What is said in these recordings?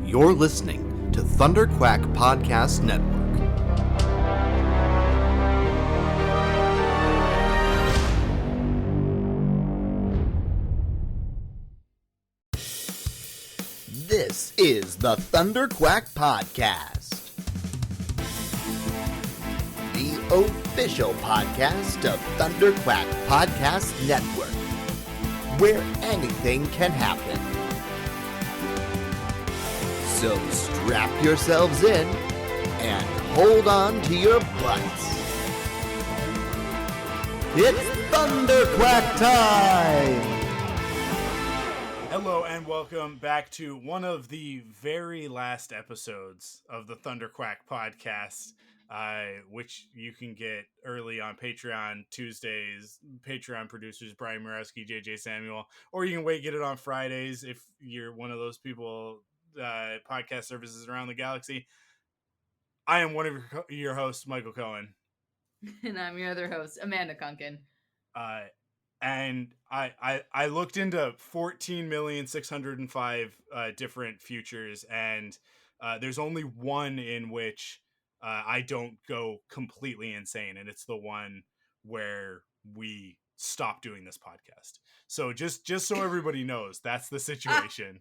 You're listening to Thunderquack Podcast Network. This is the Thunderquack Podcast, the official podcast of Thunderquack Podcast Network, where anything can happen. So strap yourselves in and hold on to your butts. It's Thunderquack time! Hello and welcome back to one of the very last episodes of the Thunderquack podcast, which you can get early on Patreon Tuesdays. Patreon producers Brian Murawski, JJ Samuel, or you can wait, get it on Fridays if you're one of those people, podcast services around the galaxy. I am one of your hosts, Michael Cohen. And I'm your other host, Amanda Kunkin. And I looked into 14,605,000 different futures, and there's only one in which I don't go completely insane, and it's the one where we stop doing this podcast. So just so everybody knows, that's the situation.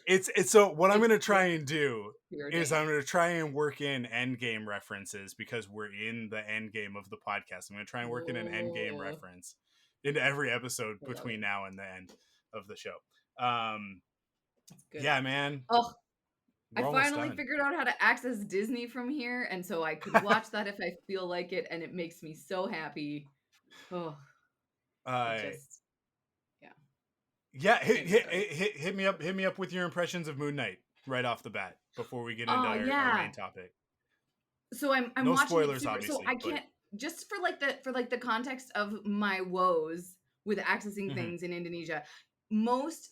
It's so what I'm going to try and do is I'm going to try and work in endgame references, because we're in the endgame of the podcast. I'm going to try and work in an endgame reference into every episode between now and the end of the show. Yeah, man. Oh, I finally figured out how to access Disney from here, and so I could watch that if I feel like it, and it makes me so happy. Oh, yeah, hit me up with your impressions of Moon Knight right off the bat before we get into our main topic. So I'm no watching spoilers, it obviously. So I can't just for the context of my woes with accessing things in Indonesia. Most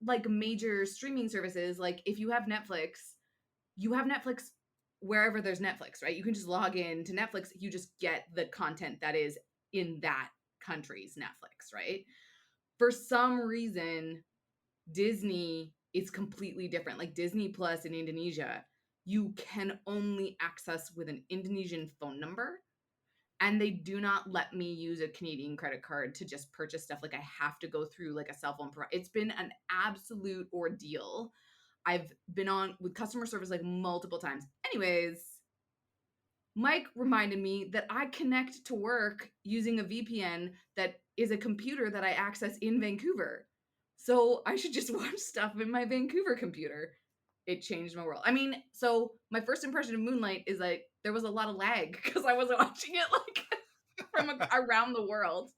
like major streaming services, like if you have Netflix wherever there's Netflix, right? You can just log in to Netflix. You just get the content that is in that country's Netflix, right? For some reason, Disney is completely different. Like Disney Plus in Indonesia, you can only access with an Indonesian phone number, and they do not let me use a Canadian credit card to just purchase stuff. Like I have to go through like a cell phone provider. It's been an absolute ordeal. I've been on with customer service like multiple times. Anyways, Mike reminded me that I connect to work using a VPN that is a computer that I access in Vancouver. So I should just watch stuff in my Vancouver computer. It changed my world. I mean, so my first impression of Moonlight is like there was a lot of lag because I was watching it like from around the world.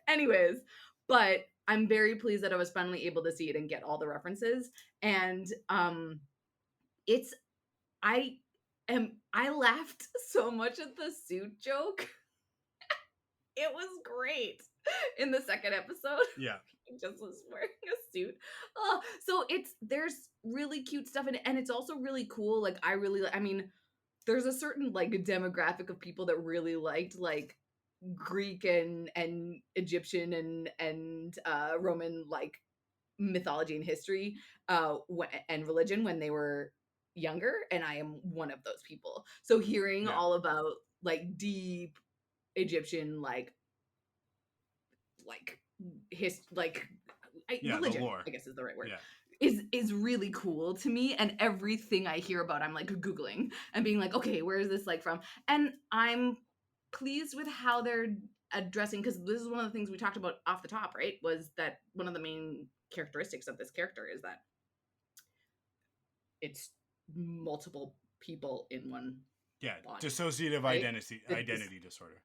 Anyways, but I'm very pleased that I was finally able to see it and get all the references. And I laughed so much at the suit joke. It was great in the second episode. Yeah. He just was wearing a suit. Oh, so there's really cute stuff in it, and it's also really cool. Like I mean, there's a certain like demographic of people that really liked like Greek and Egyptian and Roman like mythology and history and religion when they were younger, and I am one of those people. So hearing all about like deep Egyptian religion, I guess is the right word, is really cool to me. And everything I hear about, I'm like Googling and being like, okay, where is this like from? And I'm pleased with how they're addressing, because this is one of the things we talked about off the top, right? Was that one of the main characteristics of this character is that it's multiple people in one body, dissociative right? identity disorder.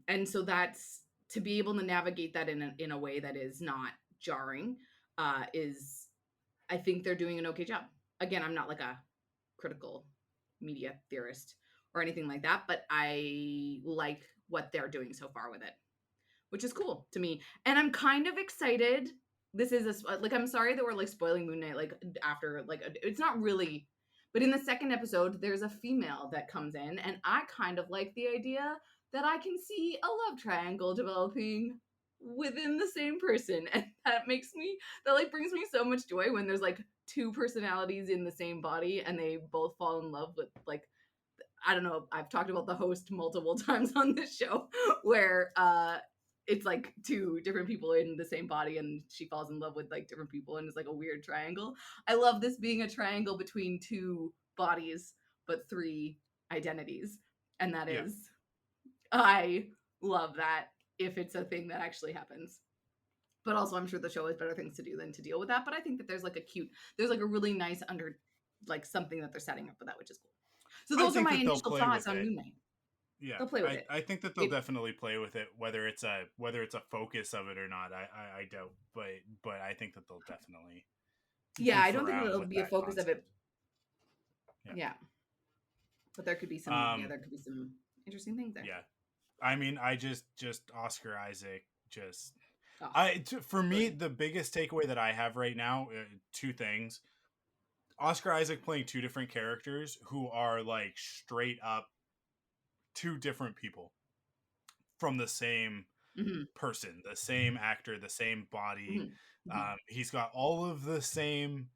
And so that's to be able to navigate that in a way that is not jarring is, I think they're doing an okay job. Again, I'm not like a critical media theorist or anything like that, but I like what they're doing so far with it, which is cool to me. And I'm kind of excited. This is I'm sorry that we're like spoiling Moon Knight like after like it's not really, but in the second episode there's a female that comes in, and I kind of like the idea that I can see a love triangle developing within the same person. And that like brings me so much joy when there's like two personalities in the same body and they both fall in love with like, I don't know, I've talked about the host multiple times on this show where it's like two different people in the same body and she falls in love with like different people and it's like a weird triangle. I love this being a triangle between two bodies but three identities. And that Yeah. is, I love that if it's a thing that actually happens. But also I'm sure the show has better things to do than to deal with that. But I think that there's like a really nice like something that they're setting up for that, which is cool. So I those are think my that they'll initial play thoughts with on it. Moon Knight. Yeah, They'll play with it. I think that they'll It- definitely play with it, whether it's a focus of it or not. I doubt, but I think that they'll definitely Yeah, I goof don't think around it'll with be a that focus of it. concept. Yeah. Yeah. But there could be some interesting things there. Yeah. I mean, I just Oscar Isaac just Oh, for me brilliant. the biggest takeaway that I have right now, two things. Oscar Isaac playing two different characters who are like straight up two different people from the same Mhm, person, the same actor, the same body. mhm, mhm. He's got all of the same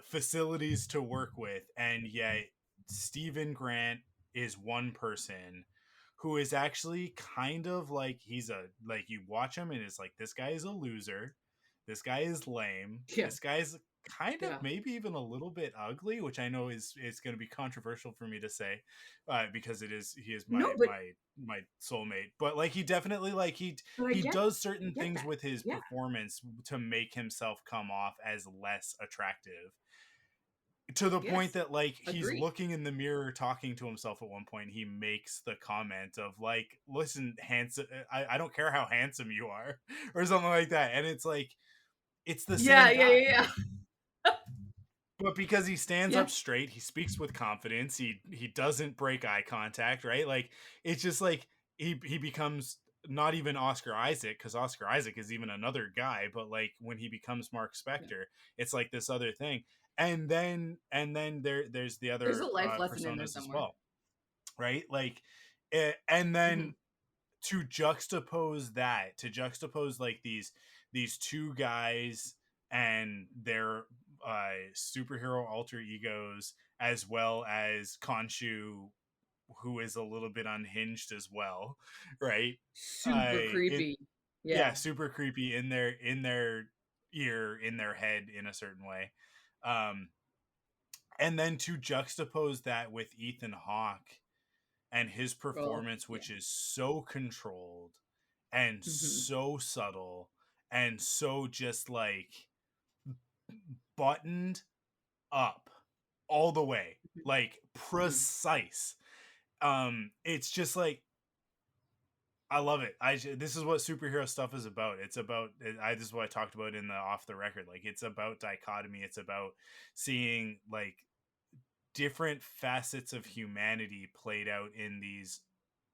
facilities to work with, and yet Stephen Grant is one person who is actually kind of like you watch him and it's like this guy is a loser, this guy is lame, Yeah, this guy's kind of yeah. maybe even a little bit ugly, which I know is going to be controversial for me to say, because he is No, my soulmate, but like he definitely like but he does certain I get things that. with his Yeah, performance to make himself come off as less attractive, to the point yes, that like he's agree. looking in the mirror talking to himself at one point. He makes the comment of like, listen, handsome, I don't care how handsome you are or something like that, and it's like it's the Yeah, same yeah, guy, yeah, but because he stands yeah. up straight, he speaks with confidence, he doesn't break eye contact, right? Like it's just like he becomes not even Oscar Isaac, because Oscar Isaac is even another guy, but like when he becomes Mark Yeah. Spector, it's like this other thing. And then there's the There's a other life lesson in there personas as somewhere. well, right? Like and Mhm. then to juxtapose like these two guys and their superhero alter egos, as well as Khonshu, who is a little bit unhinged as well, right? Super It creepy. Yeah, Yeah. super creepy in their ear, in their head, in a certain way. um and then to juxtapose that with Ethan Hawke and his Well, performance, yeah. which is so controlled and Mhm, so subtle and so just like buttoned up all the way, mhm, like mhm. precise. It's just like I love it. This is what superhero stuff is about. It's about this is what I talked about in the off the record. Like it's about dichotomy. It's about seeing like different facets of humanity played out in these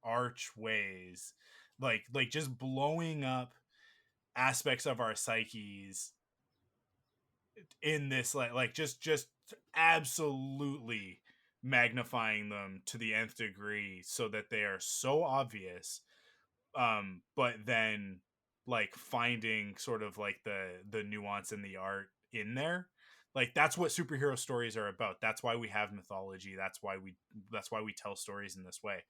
archways, like just blowing up aspects of our psyches in this, like just absolutely magnifying them to the nth degree so that they are so obvious, but then like finding sort of like the nuance and the art in there. Like that's what superhero stories are about. That's why we have mythology. That's why we tell stories in this way.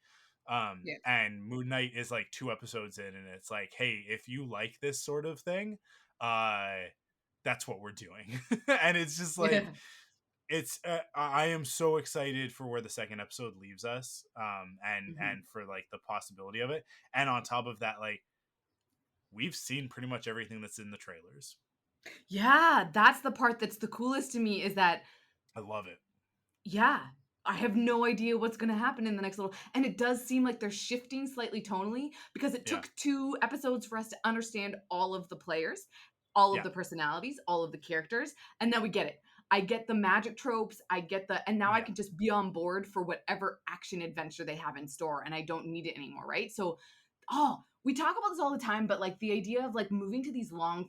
Yes. And Moon Knight is like 2 episodes in, and it's like, hey, if you like this sort of thing, uh that's what we're doing. And it's just like Yeah. it's I am so excited for where the second episode leaves us, Mhm. and for like the possibility of it. And on top of that, like we've seen pretty much everything that's in the trailers. Yeah, that's the part that's the coolest to me is that, I love it. yeah, I have no idea what's gonna happen in the next little, and it does seem like they're shifting slightly tonally because it Yeah, took 2 episodes for us to understand all of the players, all of yeah, the personalities, all of the characters, and now we get it. I get the magic tropes, I get and now I yeah, can just be on board for whatever action adventure they have in store, and I don't need it anymore, right? So, we talk about this all the time, but like the idea of like moving to these long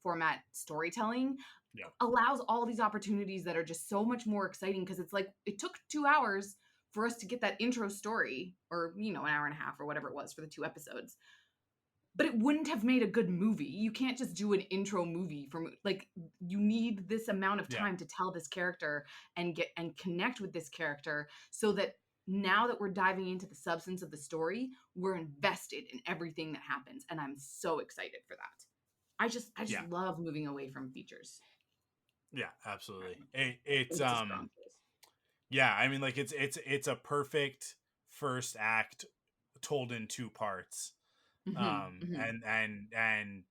format storytelling yeah, allows all these opportunities that are just so much more exciting because it's like it took 2 hours for us to get that intro story, or an hour and a half or whatever it was for the 2 episodes. but it wouldn't have made a good movie. You can't just do an intro movie from like you need this amount of Yeah. time to tell this character and get and connect with this character so that now that we're diving into the substance of the story, we're invested in everything that happens and I'm so excited for that. I just Yeah. love moving away from features. Yeah, absolutely. Um, It's it's a strong choice. yeah, I mean, like it's a perfect first act told in two parts. Mhm, mhm.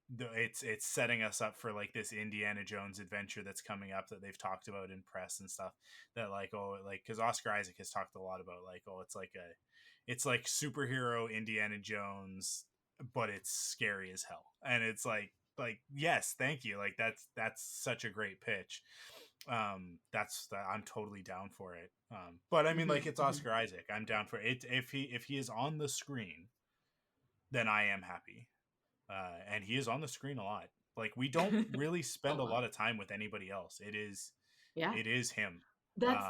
It's setting us up for like this Indiana Jones adventure that's coming up that they've talked about in press and stuff, that like, oh, like, because Oscar Isaac has talked a lot about like, oh, it's like superhero Indiana Jones, but it's scary as hell. And it's like yes, thank you, like that's such a great pitch. That's that, I'm totally down for it. But I mean, like, Mhm, it's mhm. Oscar Isaac, I'm down for it. If he is on the screen, then I am happy. And he is on the screen a lot. Like, we don't really A spend a lot. lot of time with anybody else. Yeah. It is him. That's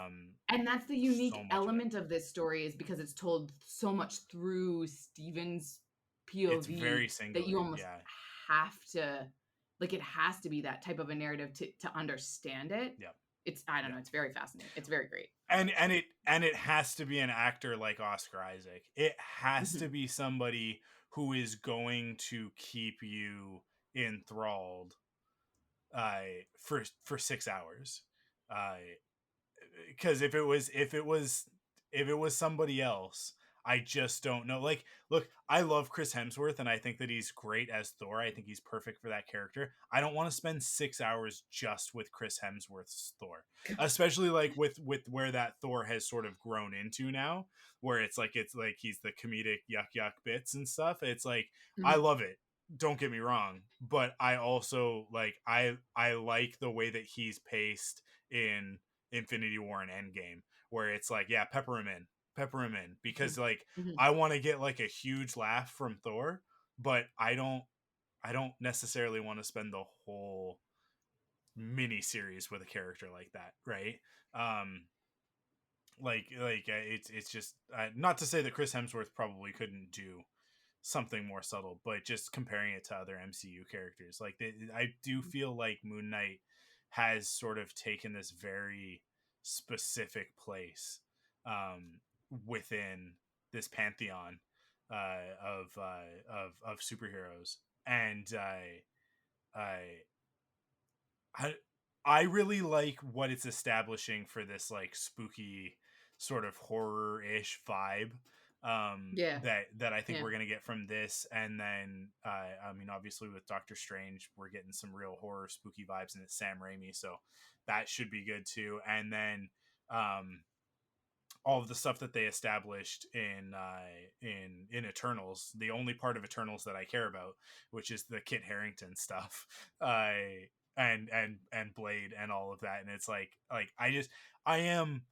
and that's the So unique much of it. element of this story is because it's told so much through Steven's It's POV very that you singular. almost Yeah. have to like it has to be that type of a narrative to understand it. Yep. It's I don't know, Yep. it's very fascinating. It's very great. And it has to be an actor like Oscar Isaac. It has to Mhm. be somebody who is going to keep you enthralled for 6 hours. Uh, because if it was somebody else, I just don't know. Like, look, I love Chris Hemsworth and I think that he's great as Thor. I think he's perfect for that character. I don't want to spend 6 hours just with Chris Hemsworth's Thor, especially like with where that Thor has sort of grown into now, where it's like he's the comedic yuck yuck bits and stuff. It's like, I Mhm. love it, don't get me wrong, but I also like, I like the way that he's paced in Infinity War and Endgame, where it's like, yeah, pepper him in, because Mhm. like, Mhm. I want to get like a huge laugh from Thor, but I don't necessarily want to spend the whole mini series with a character like that, right? Um, it's just, not to say that Chris Hemsworth probably couldn't do something more subtle, but just comparing it to other MCU characters, like I do feel like Moon Knight has sort of taken this very specific place, um, within this pantheon of superheroes, and I I really like what it's establishing for this like spooky sort of horror-ish vibe, Yeah. that I think Yeah. we're gonna get from this. And then I mean, obviously with Doctor Strange we're getting some real horror spooky vibes, and it's Sam Raimi, so that should be good too. And then um all of the stuff that they established in Eternals, the only part of Eternals that I care about, which is the Kit Harington stuff, and Blade and all of that. And it's like I am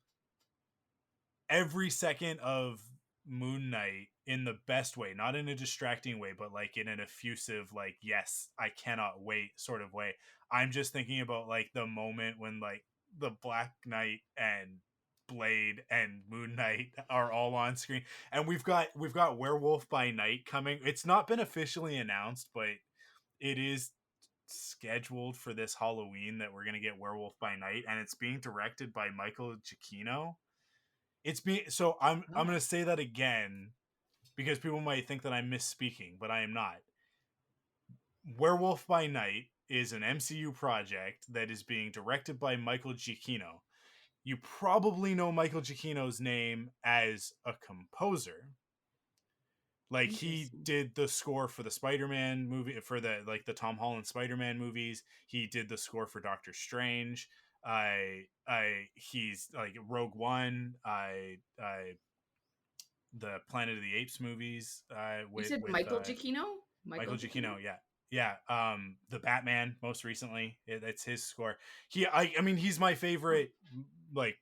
every second of Moon Knight in the best way, not in a distracting way, but like in an effusive, like, yes, I cannot wait sort of way. I'm just thinking about like the moment when like the Black Knight and Blade and Moon Knight are all on screen, and we've got Werewolf by Night coming. It's not been officially announced, but it is scheduled for this Halloween that we're gonna get Werewolf by Night, and it's being directed by Michael Giacchino. It's being so I'm Oh. gonna say that again because people might think that I'm misspeaking, but I am not. Werewolf by Night is an MCU project that is being directed by Michael Giacchino. You probably know Michael Giacchino's name as a composer. Like, he Interesting. did the score for the Spider-Man movie, for the Tom Holland Spider-Man movies. He did the score for Doctor Strange. I he's like Rogue One. I the Planet of the Apes movies, You with said Michael Giacchino? Michael Michael Giacchino? Giacchino. Yeah, yeah. The Batman most recently. It's his score. I mean, he's my Huh. favorite like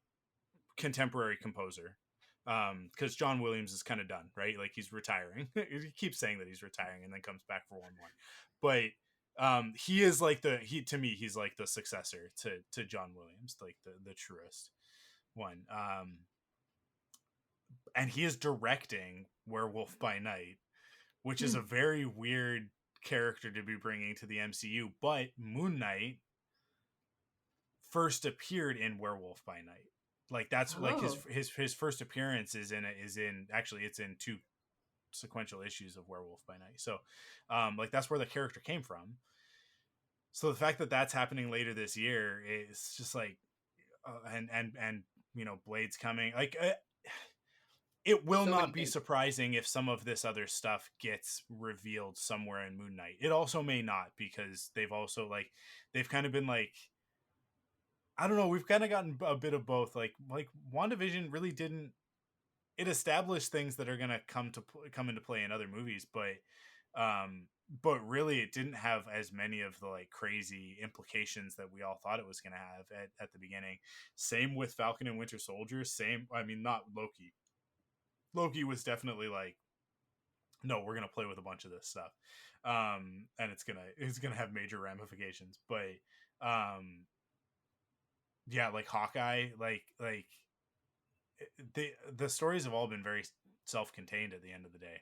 contemporary composer. Because John Williams is kind of done, right? Like, he's retiring. He keeps saying that he's retiring and then comes back for one more. But he is like he to me he's like the successor to John Williams, like the truest one. And he is directing Werewolf by Night, which is a very weird character to be bringing to the MCU. But Moon Knight first appeared in Werewolf by Night. Like that's like Oh. his first appearance is in actually it's in 2 sequential issues of Werewolf by Night. So like that's where the character came from. So the fact that that's happening later this year is just like and you know, Blade's coming. Like it will So not many be things. surprising if some of this other stuff gets revealed somewhere in Moon Knight. It also may not, because they've also like they've kind of been like, I don't know, we've kind of gotten a bit of both. Like WandaVision really didn't, it established things that are going to come into play in other movies, but really it didn't have as many of the like crazy implications that we all thought it was going to have at the beginning. Same with Falcon and Winter Soldier. I mean, not Loki. Loki was definitely like, no, we're gonna play with a bunch of this stuff, and it's gonna have major ramifications. But yeah, like Hawkeye, like the stories have all been very self-contained at the end of the day,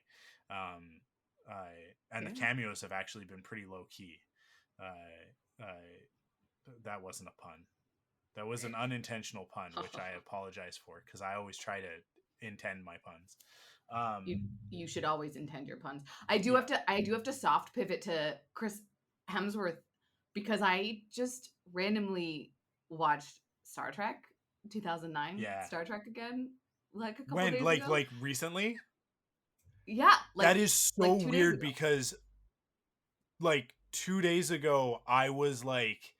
and the cameos have actually been pretty low key. That wasn't a pun. That was an unintentional pun, which I apologize for, because I always try to intend my puns. You should always intend your puns. I do have to soft pivot to Chris Hemsworth, because I just randomly watched Star Trek 2009. Yeah. Star Trek again, like a couple days ago. Like recently? Yeah, like, that is so like 2 days weird, ago. because like 2 days ago I was like,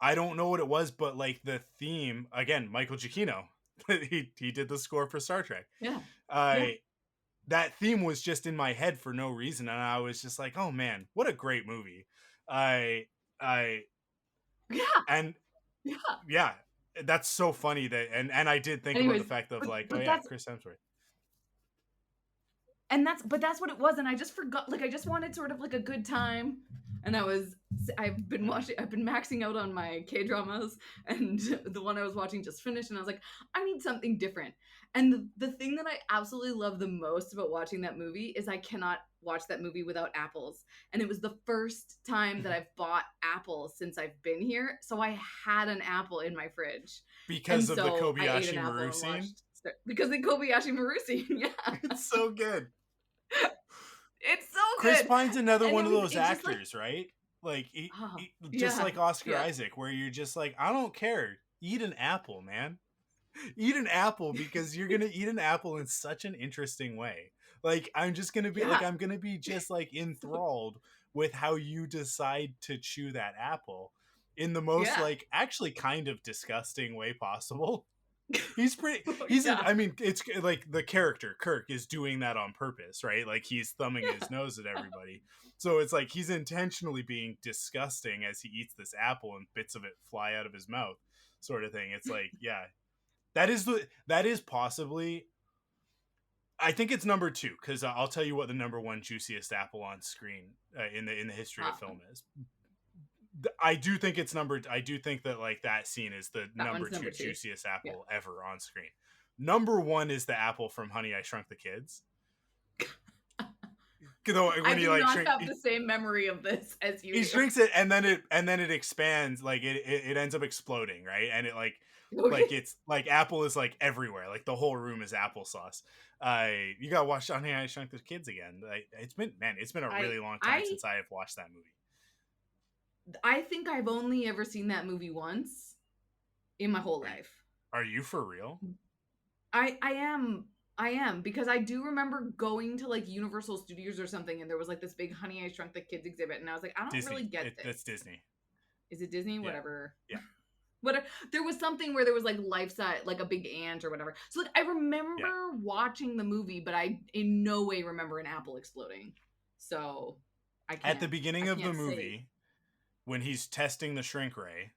I don't know what it was, but like the theme again, Michael Giacchino, he did the score for Star Trek. Yeah. That theme was just in my head for no reason, and I was just like, oh man, what a great movie. Yeah, that's so funny that and I did think about the fact of like, oh yeah, Chris Hemsworth. And that's what it was, and I just forgot. Like, I just wanted sort of like a good time, and I've been maxing out on my K-dramas, and the one I was watching just finished, and I was like, I need something different. And the thing that I absolutely love the most about watching that movie is I cannot watch that movie without apples. And it was the first time that I've bought apples since I've been here, so I had an apple in my fridge because of the Kobayashi Maru scene. Because the Kobayashi Maru scene, yeah, it's so good. It's so Chris good. Pine's another one of those actors, like, right? Like he just like Oscar Isaac, where you're just like, I don't care. Eat an apple, man. Eat an apple, because you're gonna eat an apple in such an interesting way. Like, I'm just gonna be like, I'm gonna be just like enthralled with how you decide to chew that apple in the most like actually kind of disgusting way possible. He's I mean, it's like the character Kirk is doing that on purpose, right? Like, he's thumbing his nose at everybody, so it's like he's intentionally being disgusting as he eats this apple and bits of it fly out of his mouth, sort of thing. It's like, yeah, that is possibly, I think it's number 2, because I'll tell you what the number 1 juiciest apple on screen in the history of film is. I do think that like that scene is the number 2 juiciest apple ever on screen. Number 1 is the apple from Honey, I Shrunk the Kids. When I do not have the same memory of this as you. He shrinks it, and then it expands, like it ends up exploding, right? And it like it's like apple is like everywhere, like the whole room is applesauce. You gotta watch Honey, I Shrunk the Kids again. It's been a really long time since I have watched that movie. I think I've only ever seen that movie once in my whole life. Are you for real? I am, because I do remember going to like Universal Studios or something, and there was like this big Honey, I Shrunk the Kids exhibit, and I was like, I don't really get this. That's Disney. Is it Disney? Yeah. Whatever. Yeah. Whatever. There was something where there was like life-size, like a big ant or whatever. So like I remember watching the movie, but I in no way remember an apple exploding. So I can't. At the beginning of the movie, when he's testing the shrink ray,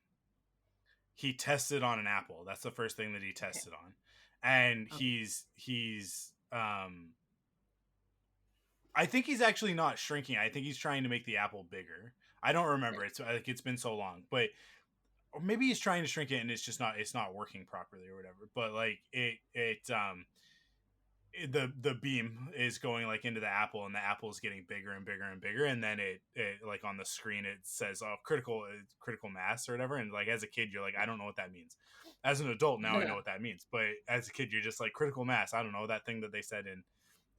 he tested on an apple. That's the first thing that he tested on. And he's I think he's actually not shrinking. I think he's trying to make the apple bigger. I don't remember. It's like, it's been so long, but or maybe he's trying to shrink it and it's not working properly or whatever. But like the beam is going like into the apple, and the apple is getting bigger and bigger and bigger, and then it like on the screen it says critical mass or whatever, and like as a kid you're like, I don't know what that means. As an adult now I know what that means, but as a kid you're just like, critical mass, I don't know, that thing that they said in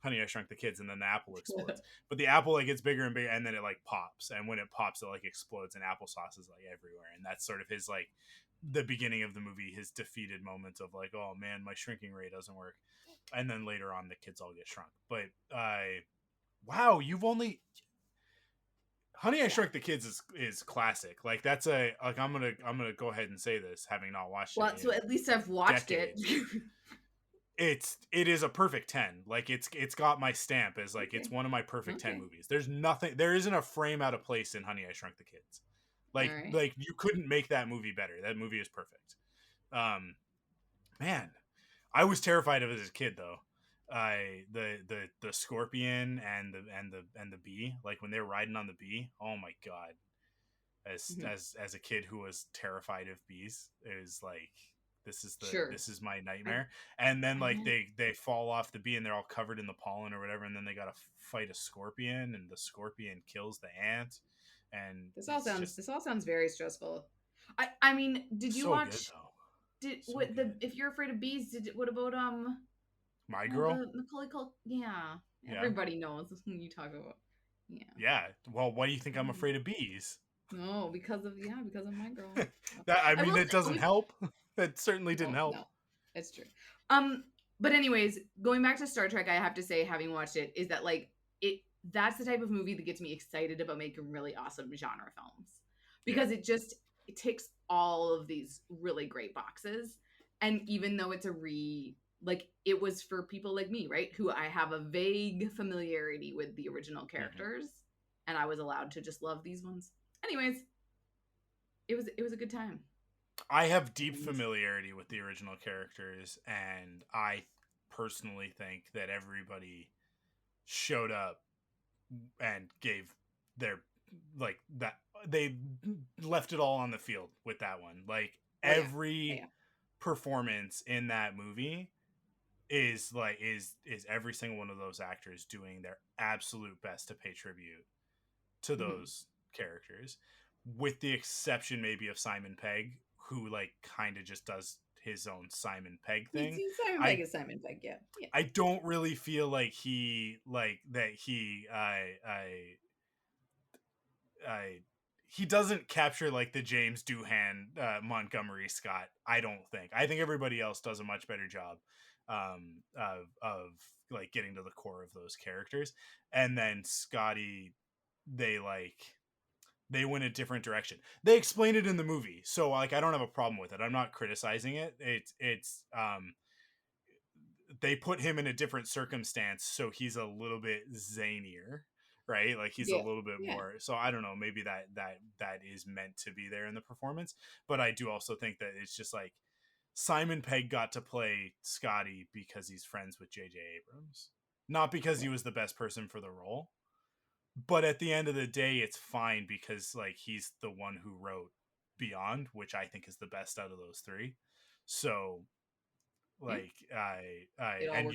Honey I Shrunk the Kids, and then the apple explodes. But the apple like gets bigger and bigger, and then it like pops, and when it pops it like explodes, and applesauce is like everywhere, and that's sort of his like the beginning of the movie, his defeated moment of like, oh man, my shrinking ray doesn't work. And then later on the kids all get shrunk. But wow, you've only Honey I Shrunk the Kids is classic. Like that's a like I'm gonna go ahead and say this, having not watched Well, it. so at least I've watched decades. it. It is a perfect 10. Like it's got my stamp as like it's one of my perfect 10 movies. There isn't a frame out of place in Honey I Shrunk the Kids. Like like you couldn't make that movie better. That movie is perfect. Man, I was terrified of it as a kid though. The scorpion and the bee, like when they were riding on the bee, oh my god. As a kid who was terrified of bees, it was like, this is my nightmare. And then like they fall off the bee and they're all covered in the pollen or whatever, and then they gotta fight a scorpion, and the scorpion kills the ant. And this all sounds very stressful. I mean, did you watch? If You're Afraid of Bees? What about My Girl? Macaulay Culkin. Yeah, everybody knows when you talk about. Yeah. Yeah. Well, why do you think I'm afraid of bees? No, because of My Girl. That doesn't help. That certainly didn't help. No, it's true. But anyways, going back to Star Trek, I have to say, having watched it, is that like that's the type of movie that gets me excited about making really awesome genre films, because it ticks all of these really great boxes. And even though it's it was for people like me, right, who I have a vague familiarity with the original characters, and I was allowed to just love these ones. Anyways, it was a good time. I have deep familiarity with the original characters, and I personally think that everybody showed up and gave their like that, they left it all on the field with that one. Like every performance in that movie is every single one of those actors doing their absolute best to pay tribute to those characters, with the exception maybe of Simon Pegg, who like kind of just does his own Simon Pegg thing. Simon Pegg is Simon Pegg, yeah. I don't really feel like he he doesn't capture like the James Doohan Montgomery Scott. I think everybody else does a much better job of like getting to the core of those characters. And then Scotty, they went a different direction. They explain it in the movie, so like I don't have a problem with it. I'm not criticizing it. It's they put him in a different circumstance, so he's a little bit zanier, right? Like he's a little bit more. So I don't know, maybe that is meant to be there in the performance, but I do also think that it's just like Simon Pegg got to play Scotty because he's friends with J.J. Abrams, not because he was the best person for the role. But at the end of the day, it's fine because like he's the one who wrote Beyond, which I think is the best out of those three. So like and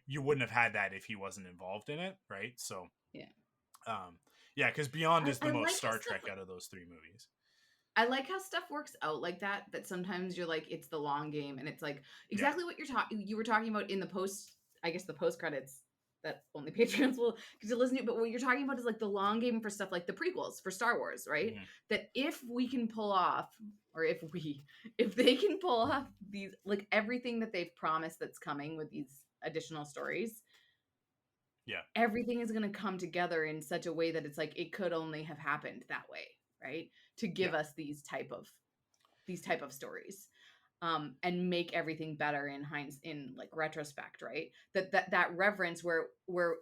you wouldn't have had that if he wasn't involved in it, right? So because Beyond is the most Star Trek out of those three movies. I like how stuff works out like that sometimes you're like, it's the long game, and it's like exactly what you were talking about in the post credits that only Patreons will get to listen to. But what you're talking about is like the long game for stuff like the prequels for Star Wars, right? That if we can pull off, or if they can pull off these, like everything that they've promised that's coming with these additional stories, everything is going to come together in such a way that it's like it could only have happened that way, right? To give us these type of stories. And make everything better in like retrospect, right? That reverence where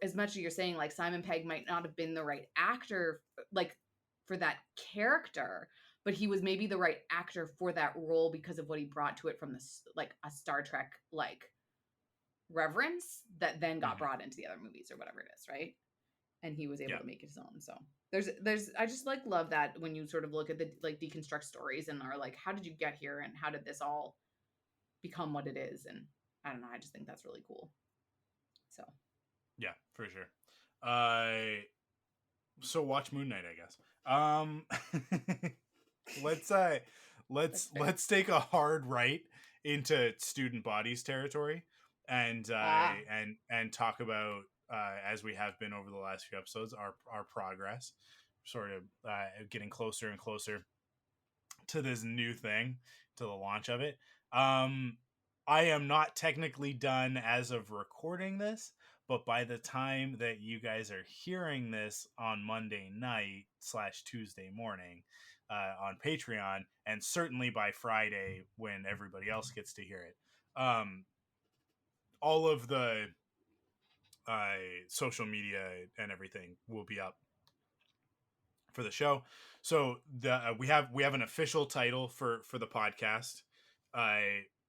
as much as you're saying like Simon Pegg might not have been the right actor like for that character, but he was maybe the right actor for that role because of what he brought to it from this like a Star Trek like reverence that then got brought into the other movies or whatever it is, right? And he was able to make it his own. So there's I just like love that when you sort of look at the like deconstruct stories and are like, how did you get here and how did this all become what it is? And I don't know, I just think that's really cool. So Yeah, for sure. So watch Moon Knight, I guess. let's that's fair. let's take a hard right into student bodies territory, and Ah, and talk about, as we have been over the last few episodes, our progress, sort of getting closer and closer to this new thing, to the launch of it. I am not technically done as of recording this, but by the time that you guys are hearing this on Monday night / Tuesday morning, on Patreon, and certainly by Friday when everybody else gets to hear it, all of the uh, social media and everything will be up for the show. So we have an official title for the podcast, uh,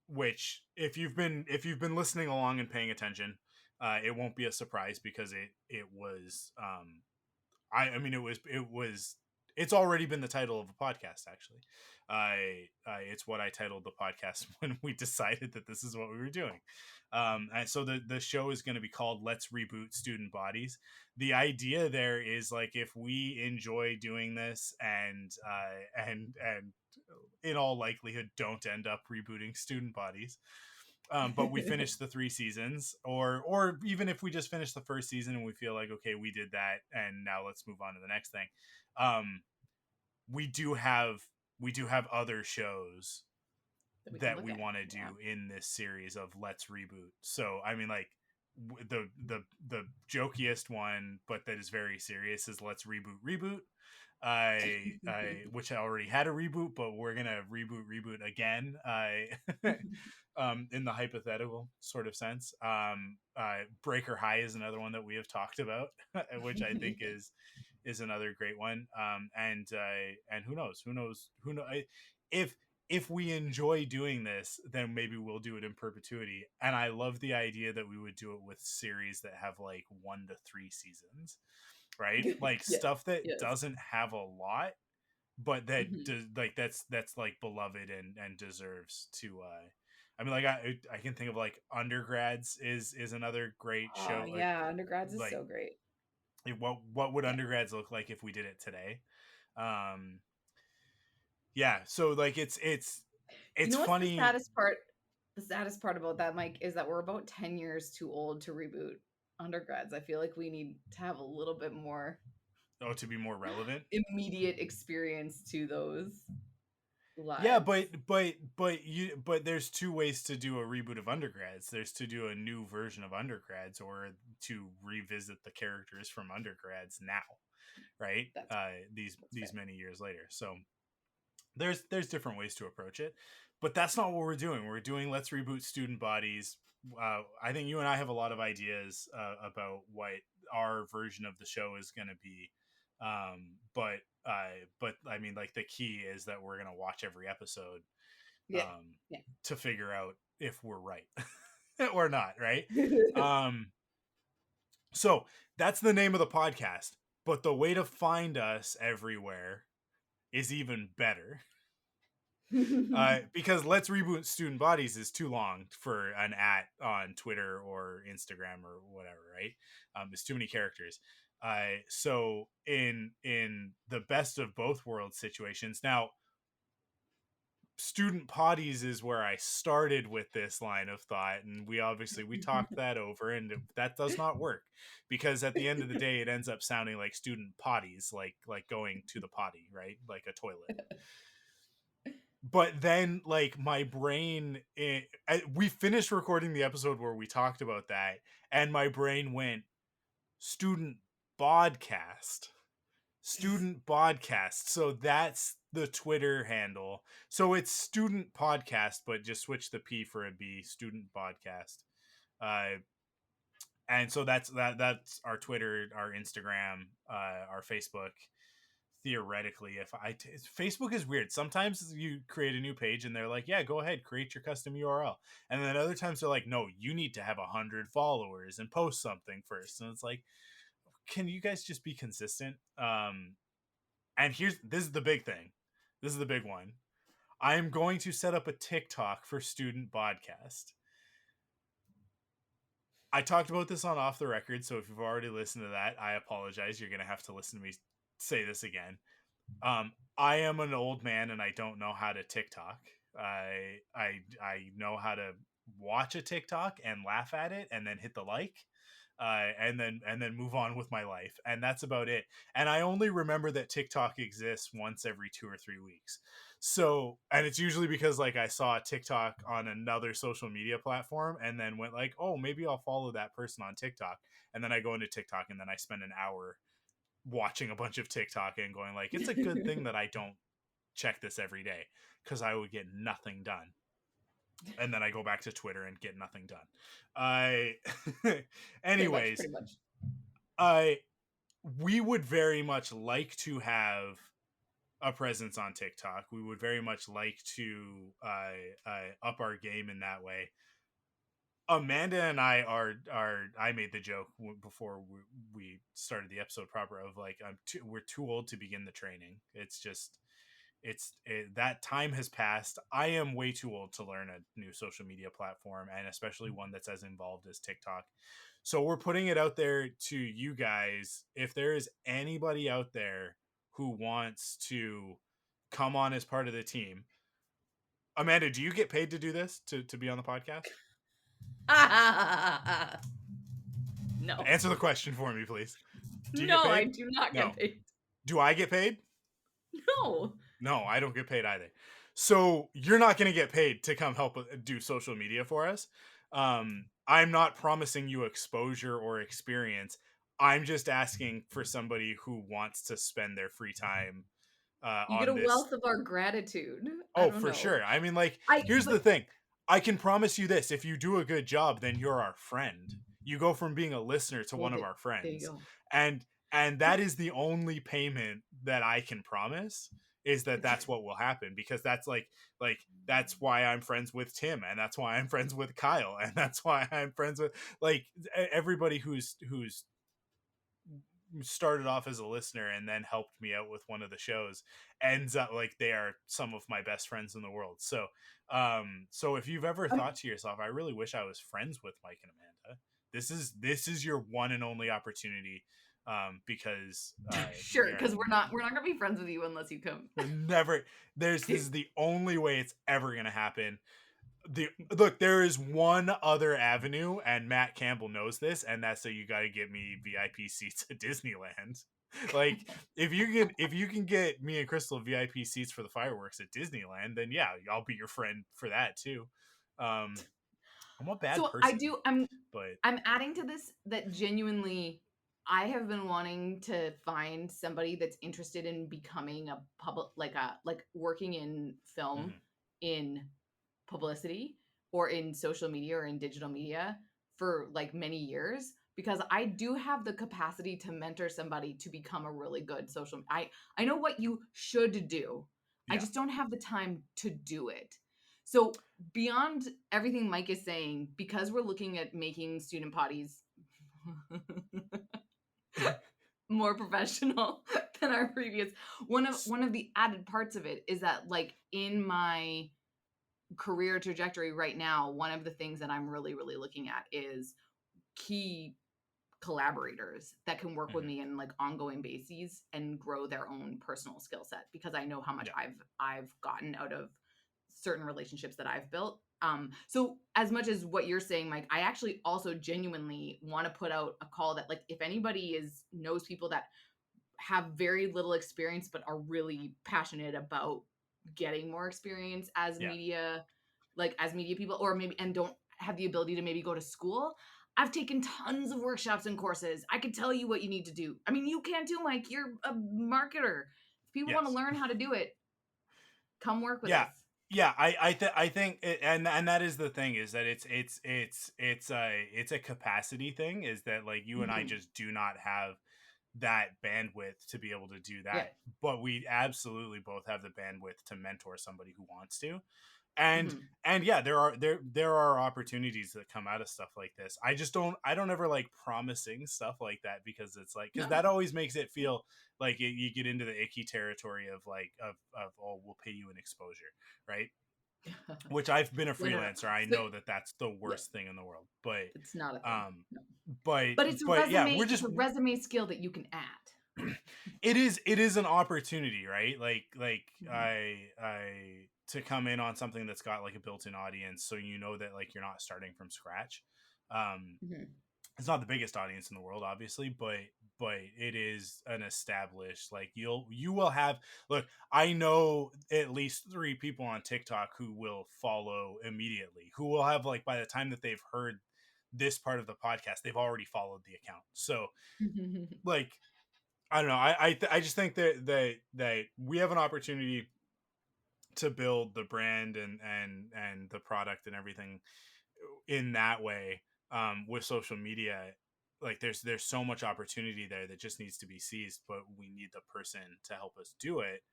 which if you've been listening along and paying attention, it won't be a surprise because it was I mean it was it's already been the title of a podcast actually. It's what I titled the podcast when we decided that this is what we were doing. And so the show is going to be called Let's Reboot Student Bodies. The idea there is, like, if we enjoy doing this and in all likelihood don't end up rebooting Student Bodies, but we finish the 3 seasons, or even if we just finish the first season and we feel like, okay, we did that and now let's move on to the next thing. um we do have other shows that we can that look we at. want to do Yeah. in this series of Let's Reboot. So I mean, like, the jokiest one, but that is very serious, is Let's Reboot. I which I already had a reboot, but we're gonna reboot again. In the hypothetical sort of sense. Breaker High is another one that we have talked about, which I think is another great one. And who knows? If we enjoy doing this, then maybe we'll do it in perpetuity. And I love the idea that we would do it with series that have like 1 to 3 seasons, right? Like Yes. stuff that Yes. doesn't have a lot, but that Mhm. like that's like beloved and deserves to. I mean, like, I can think of, like, Undergrads is another great Oh show. yeah, undergrads is Like, so great. what would Yeah. Undergrads look like if we did it today? Um, yeah, so like You it's know what's the funny. saddest part? The saddest part about that, Mike, is that we're about 10 years too old to reboot undergrads. I feel like we need to have a little bit more Oh, to be more relevant. immediate experience to those Yeah, lives. but there's two ways to do a reboot of Undergrads. There's to do a new version of Undergrads, or to revisit the characters from Undergrads now, right? That's that's These fair. many years later. So there's different ways to approach it, but that's not what we're doing. We're doing Let's Reboot Student Bodies. I think you and I have a lot of ideas about what our version of the show is going to be. But I mean, like, the key is that we're going to watch every episode, Yeah. um, Yeah. to figure out if we're right or not, right? Um, so that's the name of the podcast, but the way to find us everywhere is even better. Because Let's Reboot Student Bodies is too long for an @ on Twitter or Instagram or whatever, right? It's too many characters. So in the best of both worlds situations, now Student Potties is where I started with this line of thought, and we talked that over, and that does not work, because at the end of the day it ends up sounding like student potties, like going to the potty, right? Like a toilet. But then, like, my brain, we finished recording the episode where we talked about that, and my brain went, student podcast. So that's the Twitter handle. So it's student podcast, but just switch the P for a B. Student podcast. And so that's our Twitter, our Instagram, our Facebook. Theoretically, Facebook is weird. Sometimes you create a new page and they're like, yeah, go ahead, create your custom URL, and then other times they're like, no, you need to have 100 followers and post something first. And it's like, can you guys just be consistent? And this is the big thing. This is the big one. I am going to set up a TikTok for Student Podcast. I talked about this on Off the Record, so if you've already listened to that, I apologize. You're gonna have to listen to me say this again. I am an old man and I don't know how to TikTok. I know how to watch a TikTok and laugh at it and then hit the like, and then move on with my life, and that's about it. And I only remember that TikTok exists once every 2 or 3 weeks. So, and it's usually because like I saw a TikTok on another social media platform and then went like, oh, maybe I'll follow that person on TikTok, and then I go into TikTok and then I spend an hour watching a bunch of TikTok and going like, it's a good thing that I don't check this every day because I would get nothing done. And then I go back to Twitter and get nothing done. I, anyways, pretty much. We would very much like to have a presence on TikTok. We would very much like to up our game in that way. Amanda and I are I made the joke before we started the episode proper of like we're too old to begin the training. It's just that time has passed. I am way too old to learn a new social media platform, and especially one that's as involved as TikTok. So we're putting it out there to you guys. If there is anybody out there who wants to come on as part of the team, Amanda, do you get paid to do this, to be on the podcast? No. Answer the question for me, please. No, I do not get paid. Do I get paid? No. No, I don't get paid either. So you're not going to get paid to come help do social media for us. I'm not promising you exposure or experience. I'm just asking for somebody who wants to spend their free time. You get a wealth of our gratitude. Oh, for sure. I mean, like, here's the thing. I can promise you this. If you do a good job, then you're our friend. You go from being a listener to one of our friends. There you go. And that is the only payment that I can promise, is that that's what will happen, because that's like that's why I'm friends with Tim, and that's why I'm friends with Kyle, and that's why I'm friends with like everybody who's started off as a listener and then helped me out with one of the shows ends up like they are some of my best friends in the world. So so if you've ever thought to yourself, I really wish I was friends with Mike and Amanda, this is your one and only opportunity, because sure, because we're not gonna be friends with you unless you come. Never. This is the only way it's ever gonna happen. Look, there is one other avenue, and Matt Campbell knows this, and that's that you got to get me VIP seats at Disneyland. Like, if you can get me and Crystal VIP seats for the fireworks at Disneyland, then yeah, I'll be your friend for that too. I'm a bad person. I'm adding to this that genuinely I have been wanting to find somebody that's interested in becoming a public, like working in film, in publicity, or in social media or in digital media for like many years, because I do have the capacity to mentor somebody to become a really good social. I know what you should do. Yeah. I just don't have the time to do it. So beyond everything Mike is saying, because we're looking at making student potties more professional than our previous, one of the added parts of it is that, like, in my career trajectory right now, one of the things that I'm really, really looking at is key collaborators that can work with me in like ongoing bases and grow their own personal skill set, because I know how much I've gotten out of certain relationships that I've built. So as much as what you're saying, Mike, I actually also genuinely want to put out a call that, like, if anybody knows people that have very little experience but are really passionate about getting more experience as media, like as media people, or maybe and don't have the ability to maybe go to school. I've taken tons of workshops and courses. I can tell you what you need to do. I mean, you can too, Mike. You're a marketer. If people want to learn how to do it, come work with us. Yeah, I think, and that is the thing, is that it's a capacity thing, is that like you and I just do not have that bandwidth to be able to do that, but we absolutely both have the bandwidth to mentor somebody who wants to. And yeah, there are opportunities that come out of stuff like this. I don't ever like promising stuff like that, because it's like, because that always makes it feel like you get into the icky territory of like of oh, we'll pay you an exposure, right? which I've been a No, no, no. freelancer. I So know that that's the yeah, worst thing in the world, but it's not a thing. um No. but But it's a but yeah, resume. we're It's just a resume skill that you can add. it is an opportunity, right? Like Mhm. I to come in on something that's got like a built-in audience, so you know that like you're not starting from scratch. um Mhm. it's not the biggest audience in the world, obviously, but it is an established, like, you will have, look, I know at least 3 people on TikTok who will follow immediately, who will have, like, by the time that they've heard this part of the podcast, they've already followed the account. So, like, I don't know, I just think that we have an opportunity to build the brand and the product and everything in that way, with social media. Like, there's so much opportunity there that just needs to be seized, but we need the person to help us do it.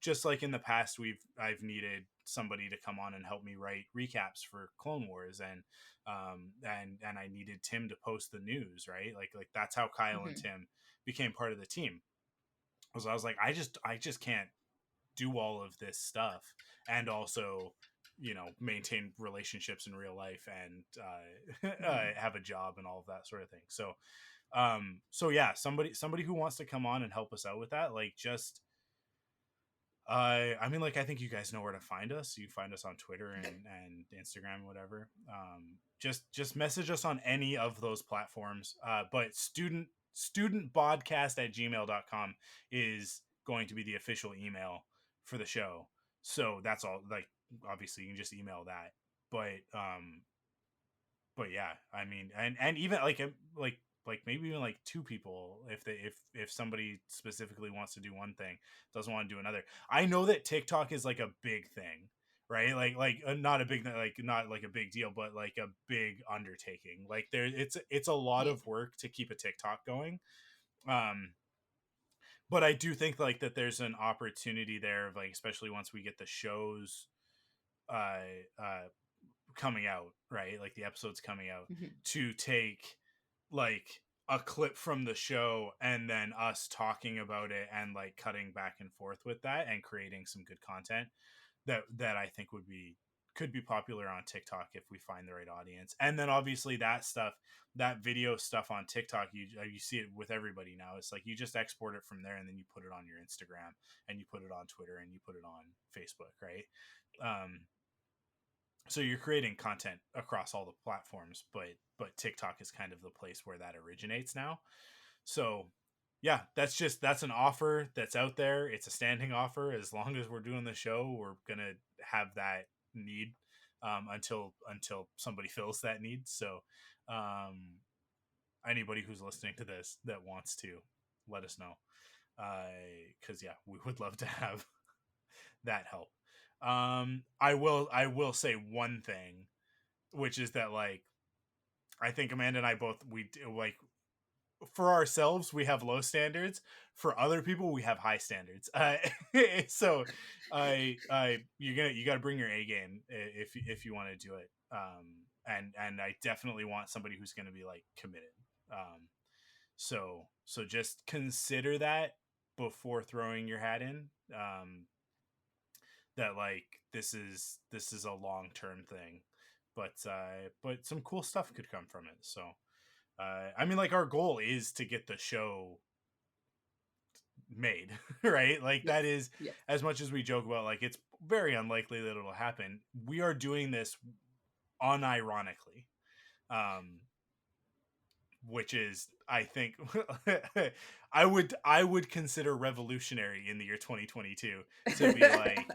Just like in the past, I've needed somebody to come on and help me write recaps for Clone Wars, and I needed Tim to post the news, right? Like that's how Kyle and Mhm. Tim became part of the team. I was like, I just can't do all of this stuff and also, maintain relationships in real life and Mhm. have a job and all of that sort of thing. So yeah, somebody who wants to come on and help us out with that, like, just I mean, like, I think you guys know where to find us. You find us on Twitter and Instagram, whatever. Just message us on any of those platforms. But studentpodcast@gmail.com is going to be the official email for the show. So that's all. Like, obviously, you can just email that. But yeah, I mean, and even like maybe even like 2 people, if if somebody specifically wants to do one thing, doesn't want to do another. I know that TikTok is like a big thing, right? Not a big, like, not like a big deal, but like a big undertaking. Like, it's a lot Yeah. of work to keep a TikTok going. um but I do think, like, that there's an opportunity there of, like, especially once we get the shows uh uh coming out, right? Like, the episodes coming out, Mhm. to take, like, a clip from the show and then us talking about it and, like, cutting back and forth with that and creating some good content that I think could be popular on TikTok if we find the right audience. And then obviously that video stuff on TikTok, you see it with everybody now. It's like you just export it from there and then you put it on your Instagram and you put it on Twitter and you put it on Facebook, right? Um, so you're creating content across all the platforms, but TikTok is kind of the place where that originates now. So yeah, that's an offer that's out there. It's a standing offer. As long as we're doing the show, we're gonna have that need, until somebody fills that need. So um, anybody who's listening to this that wants to, let us know, because yeah, we would love to have that help. I will say one thing, which is that, like, I think Amanda and I both, like, for ourselves we have low standards. For other people we have high standards. So I you got to bring your A game if you want to do it. And I definitely want somebody who's going to be, like, committed. So just consider that before throwing your hat in. That, like, this is a long-term thing, but some cool stuff could come from it. So I mean, like, our goal is to get the show made, right? Like, that Yes. is, Yes. as much as we joke about, like, it's very unlikely that it'll happen, we are doing this unironically. um which is, I think, I would consider revolutionary in the year 2022 to be like,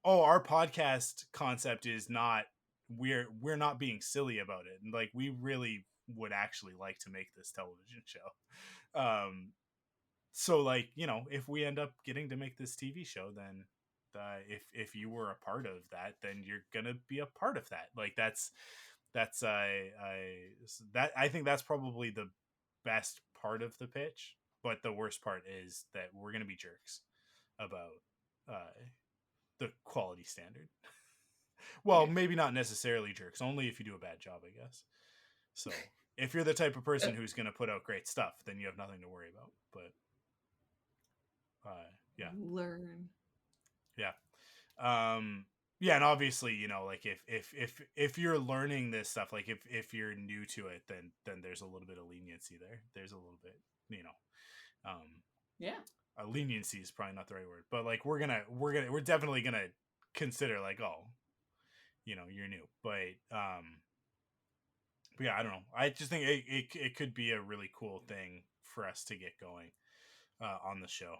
oh, our podcast concept is not, we're not being silly about it, and, like, we really would actually like to make this television show. So, like, if we end up getting to make this TV show, then if you were a part of that, then you're gonna be a part of that. Like, that's I think that's probably the best part of the pitch, but the worst part is that we're gonna be jerks about uh the quality standard. Well, Yeah. maybe not necessarily jerks, only if you do a bad job, I guess. So if you're the type of person who's going to put out great stuff, then you have nothing to worry about. But yeah, Learn. yeah. Um, Yeah, and obviously, you know, like if you're learning this stuff, like if you're new to it, then there's a little bit of leniency there. There's a little bit, you know, Yeah. leniency is probably not the right word, but like we're definitely gonna consider like, oh, you know, you're new, but yeah, I don't know. I just think it could be a really cool thing for us to get going on the show.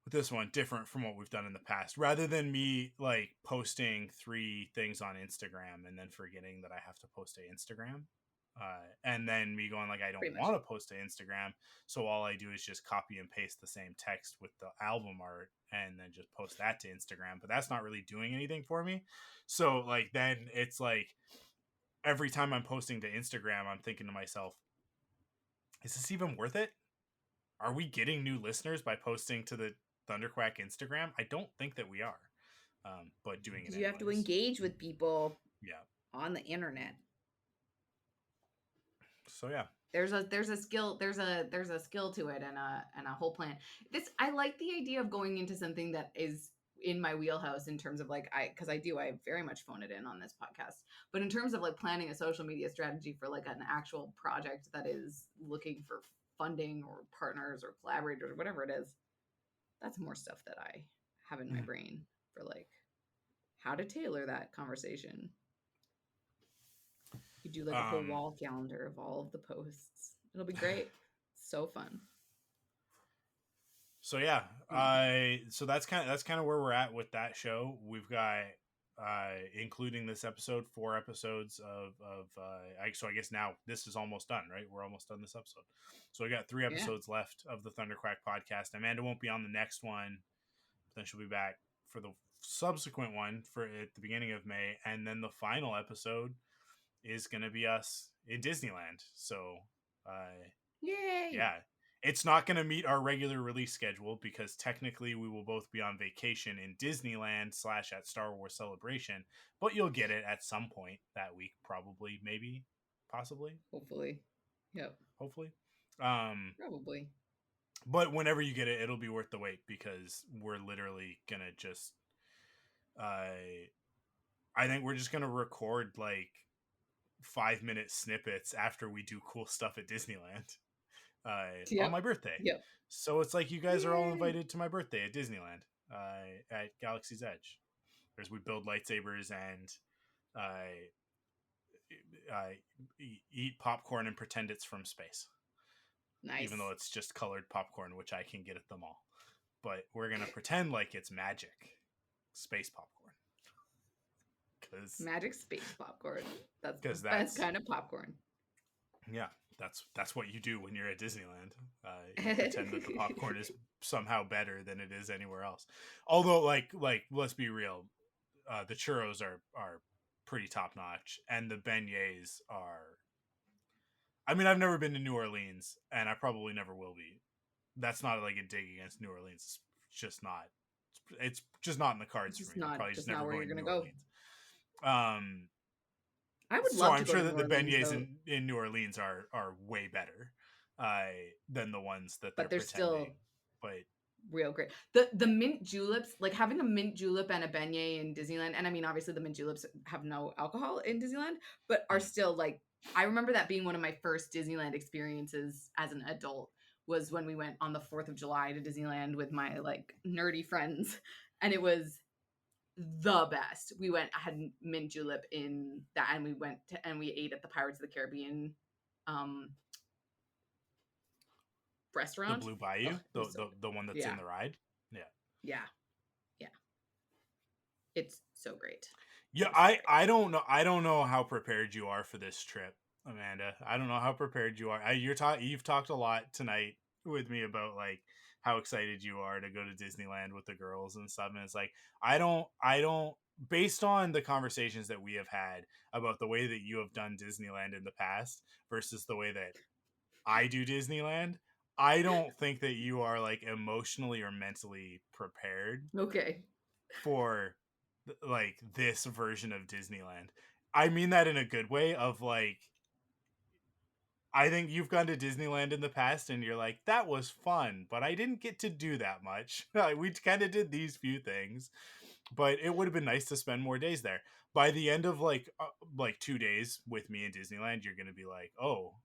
With this one, different from what we've done in the past, rather than me like posting 3 things on Instagram and then forgetting that I have to post to Instagram, and then me going like, I don't Pretty much. want to post to Instagram, so all I do is just copy and paste the same text with the album art and then just post that to Instagram, but that's not really doing anything for me. So like then it's like every time I'm posting to Instagram, I'm thinking to myself, is this even worth it? Are we getting new listeners by posting to the Thunderquack Instagram? I don't think that we are, but doing it Because you have to anyways. engage with people Yeah. on the internet. So yeah. There's a skill to it and a whole plan. I like the idea of going into something that is in my wheelhouse in terms of like I very much phone it in on this podcast. But in terms of like planning a social media strategy for like an actual project that is looking for funding or partners or collaborators or whatever it is, that's more stuff that I have in my brain for like how to tailor that conversation. You do like a whole wall calendar of all of the posts. It'll be great. So fun. So yeah, so that's kind of where we're at with that show. We've got including this episode 4 episodes so I guess now this is almost done, right? We're almost done this episode. So we got 3 episodes left of the Thunderquack podcast. Amanda won't be on the next one, but then she'll be back for the subsequent one for at the beginning of May, and then the final episode is going to be us in Disneyland. So yay! Yeah, it's not going to meet our regular release schedule because technically we will both be on vacation in Disneyland / at Star Wars Celebration, but you'll get it at some point that week, probably, maybe, possibly, hopefully. Yep. Hopefully. Probably. But whenever you get it, it'll be worth the wait because we're literally gonna just I think we're just gonna record like 5-minute snippets after we do cool stuff at Disneyland on my birthday. Yep. So it's like you guys are all invited to my birthday at Disneyland at Galaxy's Edge. As we build lightsabers and eat popcorn and pretend it's from space. Nice. Even though it's just colored popcorn, which I can get at the mall. But we're going to pretend like it's magic space popcorn. Magic space popcorn. That's the best kind of popcorn. Yeah, that's what you do when you're at Disneyland. You pretend that the popcorn is somehow better than it is anywhere else. Although, like let's be real, the churros are pretty top notch, and the beignets are. I mean, I've never been to New Orleans, and I probably never will be. That's not like a dig against New Orleans. It's just not. It's just not in the cards for me. I'm probably just never going to New Orleans. I would love so to I'm go sure to that New the Orleans, beignets in New Orleans are way better than the ones that they're pretending. Still but real great. The mint juleps, like having a mint julep and a beignet in Disneyland, and I mean obviously the mint juleps have no alcohol in Disneyland, but are still like, I remember that being one of my first Disneyland experiences as an adult was when we went on the 4th of July to Disneyland with my like nerdy friends, and it was the best. I had mint julep in that, and we ate at the Pirates of the Caribbean restaurant. The Blue Bayou, the one that's in the ride. Yeah. It's so great. Yeah, I don't know how prepared you are for this trip, Amanda. I don't know how prepared you are. You've talked a lot tonight with me about like how excited you are to go to Disneyland with the girls and stuff, and it's like I don't based on the conversations that we have had about the way that you have done Disneyland in the past versus the way that I do Disneyland, I don't think that you are like emotionally or mentally prepared for like this version of Disneyland. I mean that in a good way of like, I think you've gone to Disneyland in the past and you're like, that was fun, but I didn't get to do that much. We kind of did these few things. But it would have been nice to spend more days there. By the end of like 2 days with me in Disneyland, you're gonna be like, oh,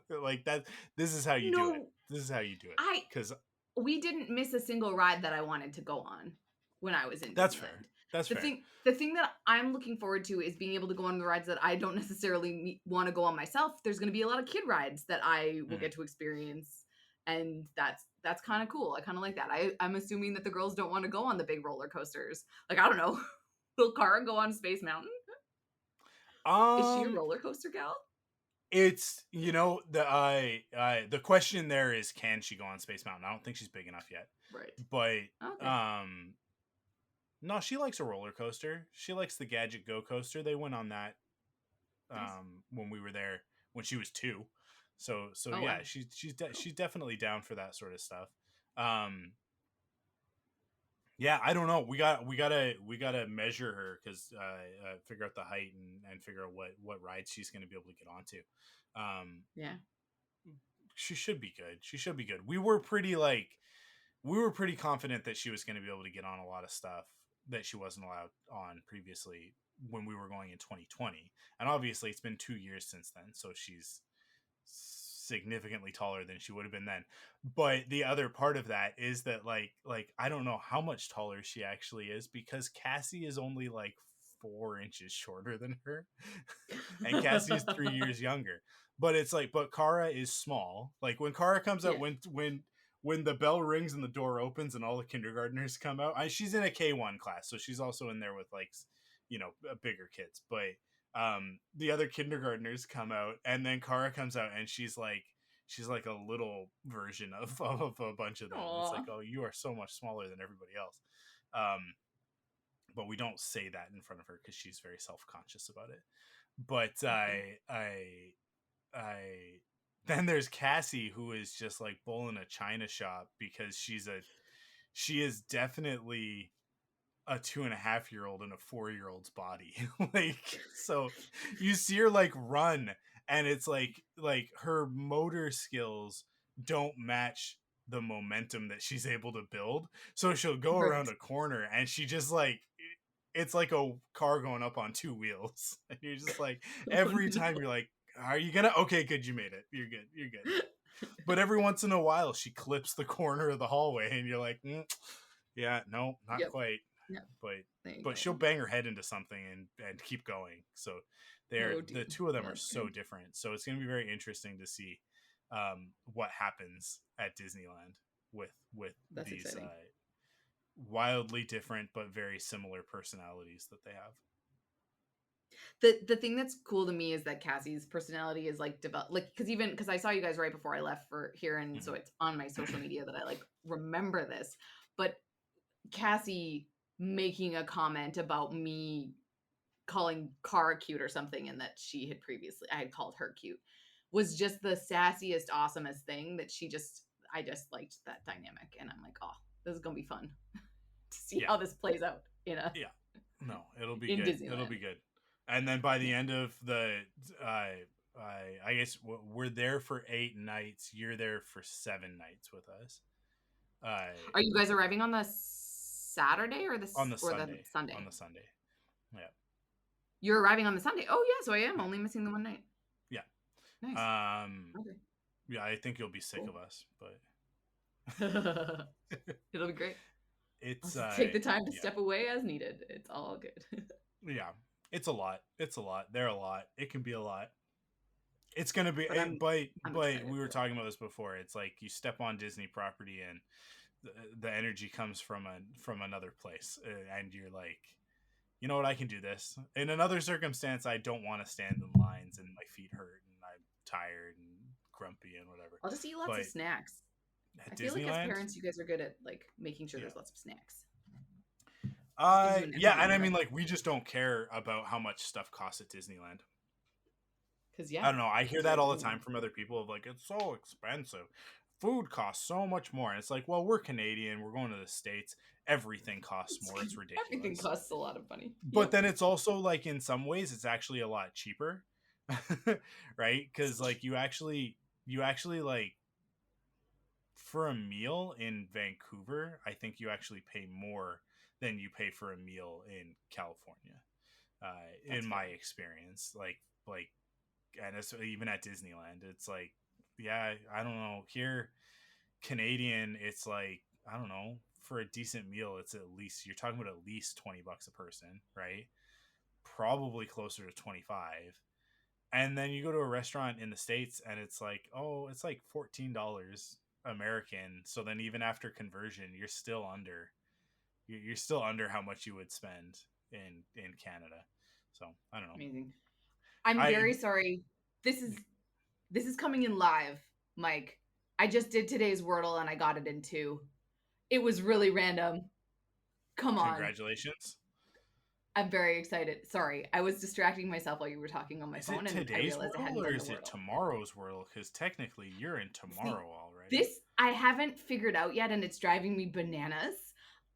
like that. This is how you do it. No, This is how you do it. I Because we didn't miss a single ride that I wanted to go on when I was in that's fair. Disneyland. That's fair. The thing that I'm looking forward to is being able to go on the rides that I don't necessarily want to go on myself. There's going to be a lot of kid rides that I will get to experience, and that's kind of cool. I kind of like that. I'm assuming that the girls don't want to go on the big roller coasters. Like, I don't know, will Cara go on Space Mountain? Is she a roller coaster gal? It's the question there is, can she go on Space Mountain? I don't think she's big enough yet. Right. But Okay. no, she likes a roller coaster. She likes the Gadget Go coaster. They went on that Nice. when we were there when she was 2. So Oh, yeah, wow. she's definitely down for that sort of stuff. Yeah, I don't know. We gotta measure her because figure out the height and figure out what rides she's gonna be able to get onto. Yeah. She should be good. She should be good. We were pretty confident that she was going to be able to get on a lot of stuff that she wasn't allowed on previously when we were going in 2020. And obviously it's been 2 years since then, so she's significantly taller than she would have been then. But the other part of that is that like I don't know how much taller she actually is, because Cassie is only like 4 inches shorter than her. And Cassie's 3 years younger. But it's like, but Cara is small. Like when Cara comes out, Yeah. when the bell rings and the door opens and all the kindergartners come out, she's in a K1 class, so she's also in there with like, bigger kids. But the other kindergartners come out, and then Cara comes out, and she's like a little version of a bunch of them. It's like, oh, you are so much smaller than everybody else. But we don't say that in front of her because she's very self-conscious about it. But I then there's Cassie, who is just like bull in a china shop, because she is definitely a 2.5-year-old in a 4-year-old's body. Like, so you see her like run, and it's like her motor skills don't match the momentum that she's able to build. So she'll go around a corner, and she just like, it's like a car going up on 2 wheels. And you're just like, every time you're like, are you gonna? Okay, good, you made it. You're good. But every once in a while, she clips the corner of the hallway, and you're like, yeah, no, not Yep. quite. Yep. But she'll bang her head into something and keep going. So the two of them are so different. So it's gonna be very interesting to see what happens at Disneyland with That's these exciting. wildly different but very similar personalities that they have. The thing that's cool to me is that Cassie's personality is like developed, like, because I saw you guys right before I left for here, and so it's on my social media that I like remember this. But Cassie making a comment about me calling Cara cute or something, and that I had called her cute, was just the sassiest, awesomest thing that I just liked that dynamic, and I'm like, oh, this is gonna be fun to see how this plays out No, it'll be in good. Disneyland. It'll be good. And then by the end of the I guess we're there for 8 nights. You're there for 7 nights with us. Are you guys arriving on the Saturday or the Sunday? Sunday? On the Sunday. Yeah. You're arriving on the Sunday. Oh yeah, so I am only missing the one night. Yeah. Nice. Okay. Yeah, I think you'll be sick of us, but it'll be great. It's take the time to step away as needed. It's all good. Yeah. It's a lot. They're a lot. It can be a lot. It's gonna be, but we were talking about this before. It's like you step on Disney property, and the energy comes from another place, and you're like, you know what, I can do this. In another circumstance, I don't want to stand in lines, and my feet hurt, and I'm tired and grumpy and whatever. I'll just eat lots of snacks. I feel like as parents, you guys are good at like making sure there's lots of snacks. Yeah, and I mean, like, we just don't care about how much stuff costs at Disneyland. Because I don't know, I hear that all the time from other people of like, it's so expensive. Food costs so much more. And it's like, well, we're Canadian. We're going to the States. Everything costs more. It's ridiculous. Everything costs a lot of money. But then it's also like, in some ways, it's actually a lot cheaper, right? Because like you actually like, for a meal in Vancouver, I think you actually pay more than you pay for a meal in California. That's In my fair. experience, like, and it's even at Disneyland, it's like, yeah, I don't know. Here, Canadian, it's like, I don't know, for a decent meal, it's at least, you're talking about at least $20 a person, right? Probably closer to 25. And then you go to a restaurant in the States and it's like, oh, it's like $14 American. So then even after conversion, you're still under how much you would spend in Canada. So I don't know. Amazing. I'm I very sorry. This is coming in live, Mike. I just did today's Wordle and I got it in 2. It was really random. Come on. Congratulations. I'm very excited. Sorry, I was distracting myself while you were talking on my Is it phone and I today's realized I Wordle hadn't or done the is it Wordle. tomorrow's Wordle? Because technically you're in See, tomorrow already. this I haven't figured out yet and it's driving me bananas.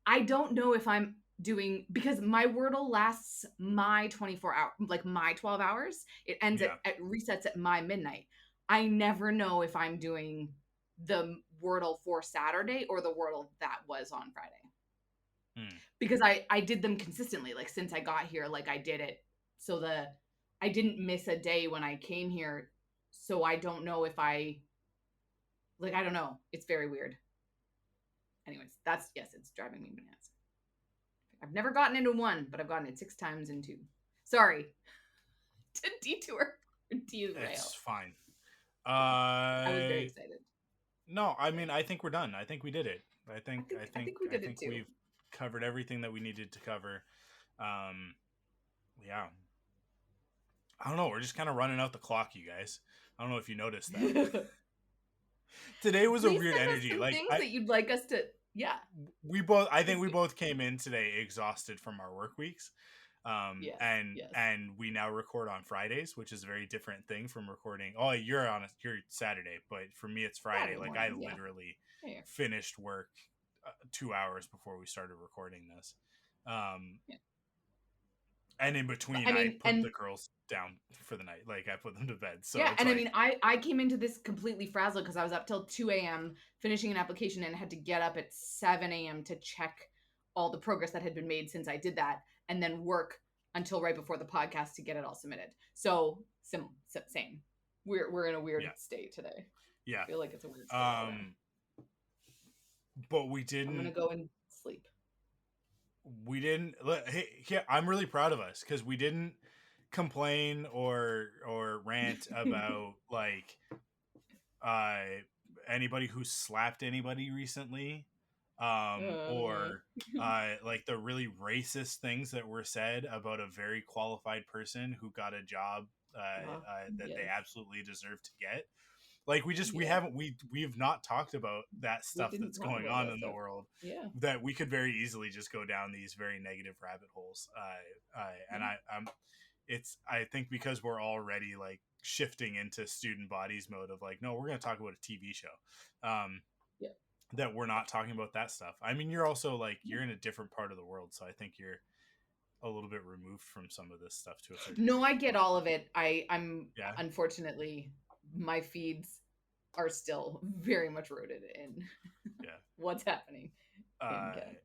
I don't know if I'm doing because my Wordle lasts my 24 hour like my 12 hours. It ends Yeah. at resets at my midnight. I never know if I'm doing the Wordle for Saturday or the Wordle that was on Friday. Because I did them consistently, like since I got here, like I did it so I didn't miss a day when I came here. So I don't know if I don't know. It's very weird. Anyways, it's driving me bananas. I've never gotten into 1, but I've gotten it 6 times in 2. Sorry to detour or derail. It's fine. I was very excited. No, I mean, I think we're done. I think we did it. I think we did it too. we've covered everything that we needed to cover. Yeah. I don't know. We're just kind of running out the clock, you guys. I don't know if you noticed that. Today was Please a weird send us energy. some Like things that you'd like us to. Yeah. I think we both came in today exhausted from our work weeks. Yes, and yes. and we now record on Fridays, which is a very different thing from recording. Oh, you're Saturday, but for me it's Friday. Saturday Like mornings, I yeah. literally Yeah. finished work 2 hours before we started recording this. Yeah. And in between, I put the girls down for the night. Like I put them to bed. So yeah, it's and like, I mean, I came into this completely frazzled because I was up till 2 a.m. finishing an application and had to get up at 7 a.m. to check all the progress that had been made since I did that, and then work until right before the podcast to get it all submitted. So same. We're in a weird state today. Yeah, I feel like it's a weird state. But we didn't. I'm gonna go and sleep. We didn't. Hey, yeah, I'm really proud of us because we didn't complain or rant about like anybody who slapped anybody recently, or like the really racist things that were said about a very qualified person who got a job that they absolutely deserve to get. Like we've not talked about that stuff that's going on in the world. Yeah, that we could very easily just go down these very negative rabbit holes. And I think because we're already like shifting into student bodies mode of like, no, we're going to talk about a TV show. That we're not talking about that stuff. I mean, you're also like, you're in a different part of the world. So I think you're a little bit removed from some of this stuff to a certain No, I get all of it. I'm unfortunately, my feeds are still very much rooted in what's happening in Canada.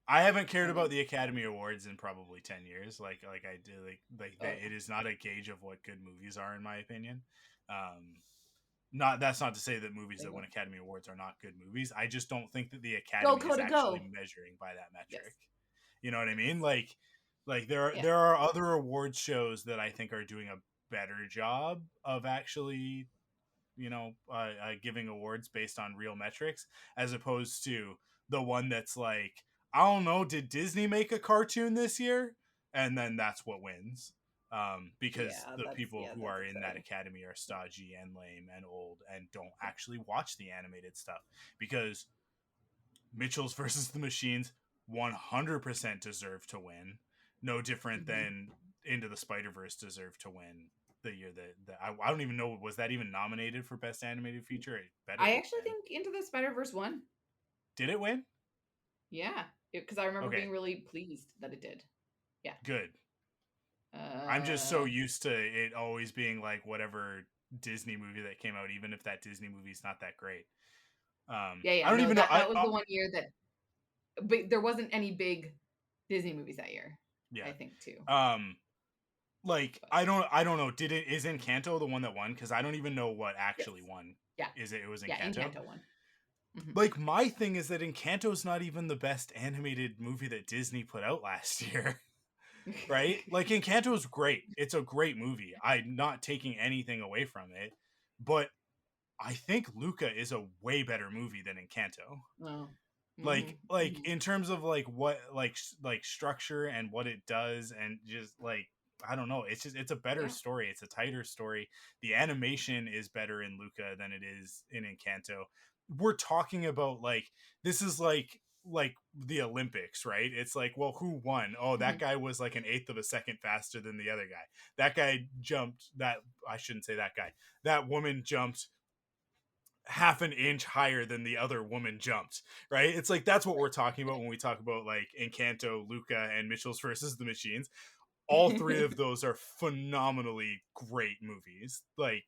I haven't cared about the Academy Awards in probably 10 years. Like I do, it is not a gauge of what good movies are, in my opinion. That's not to say that movies that win Academy Awards are not good movies. I just don't think that the Academy is actually measuring by that metric. Yes. You know what I mean? Like there are other awards shows that I think are doing a better job of actually, giving awards based on real metrics, as opposed to the one that's like, I don't know, did Disney make a cartoon this year? And then that's what wins. Because the people who are in that academy are stodgy and lame and old and don't actually watch the animated stuff. Because Mitchell's versus the Machines 100% deserve to win. No different than Into the Spider-Verse deserved to win the year that I don't even know, was that even nominated for Best Animated Feature? I actually think Into the Spider-Verse won. Did it win? Yeah, because I remember being really pleased that it did. Yeah. Good. I'm just so used to it always being like whatever Disney movie that came out, even if that Disney movie's not that great. I don't even know. That was the one year that but there wasn't any big Disney movies that year. Yeah. I think too. Like I don't know. Is Encanto the one that won? Because I don't even know what actually Yes. won. Yeah. It was Encanto? Yeah, Encanto won. Mhm. Like my thing is that Encanto's not even the best animated movie that Disney put out last year. Right? Like Encanto is great. It's a great movie. I'm not taking anything away from it, but I think Luca is a way better movie than Encanto. Oh. Like in terms of like what like structure and what it does and just like I don't know, it's a better story, it's a tighter story. The animation is better in Luca than it is in Encanto. We're talking about like this is like the Olympics, right? It's like, well, who won? Oh, that guy was like an eighth of a second faster than the other guy. That guy jumped I shouldn't say that guy. That woman jumped half an inch higher than the other woman jumped, right? It's like that's what we're talking about when we talk about like Encanto, Luca, and Mitchell's versus the Machines. All three of those are phenomenally great movies. Like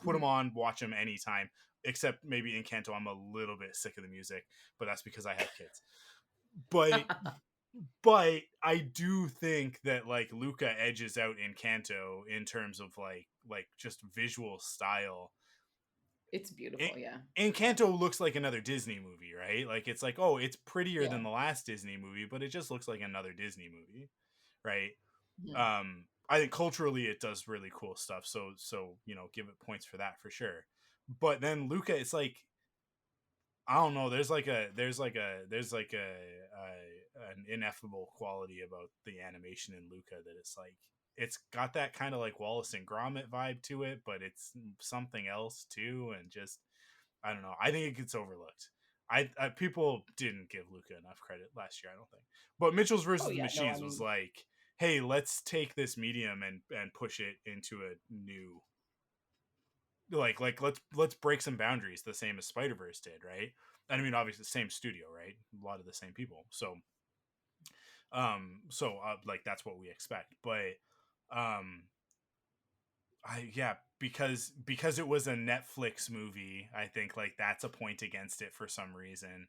put them on, watch them anytime. Except maybe Encanto, I'm a little bit sick of the music, but that's because I have kids. But I do think that like Luca edges out Encanto in terms of like just visual style. It's beautiful, yeah. Encanto looks like another Disney movie, right? Like it's like, oh, it's prettier than the last Disney movie, but it just looks like another Disney movie, right? I think culturally it does really cool stuff, so give it points for that for sure. But then Luca, it's like I don't know. There's an ineffable quality about the animation in Luca that it's like it's got that kind of like Wallace and Gromit vibe to it, but it's something else too, and just I don't know. I think it gets overlooked. I people didn't give Luca enough credit last year, I don't think. But Mitchell's versus the Machines was like, hey, let's take this medium and push it into a new like let's break some boundaries, the same as Spider-Verse did, right? And I mean, obviously the same studio, right? A lot of the same people. So like that's what we expect. But because it was a Netflix movie, I think like that's a point against it for some reason,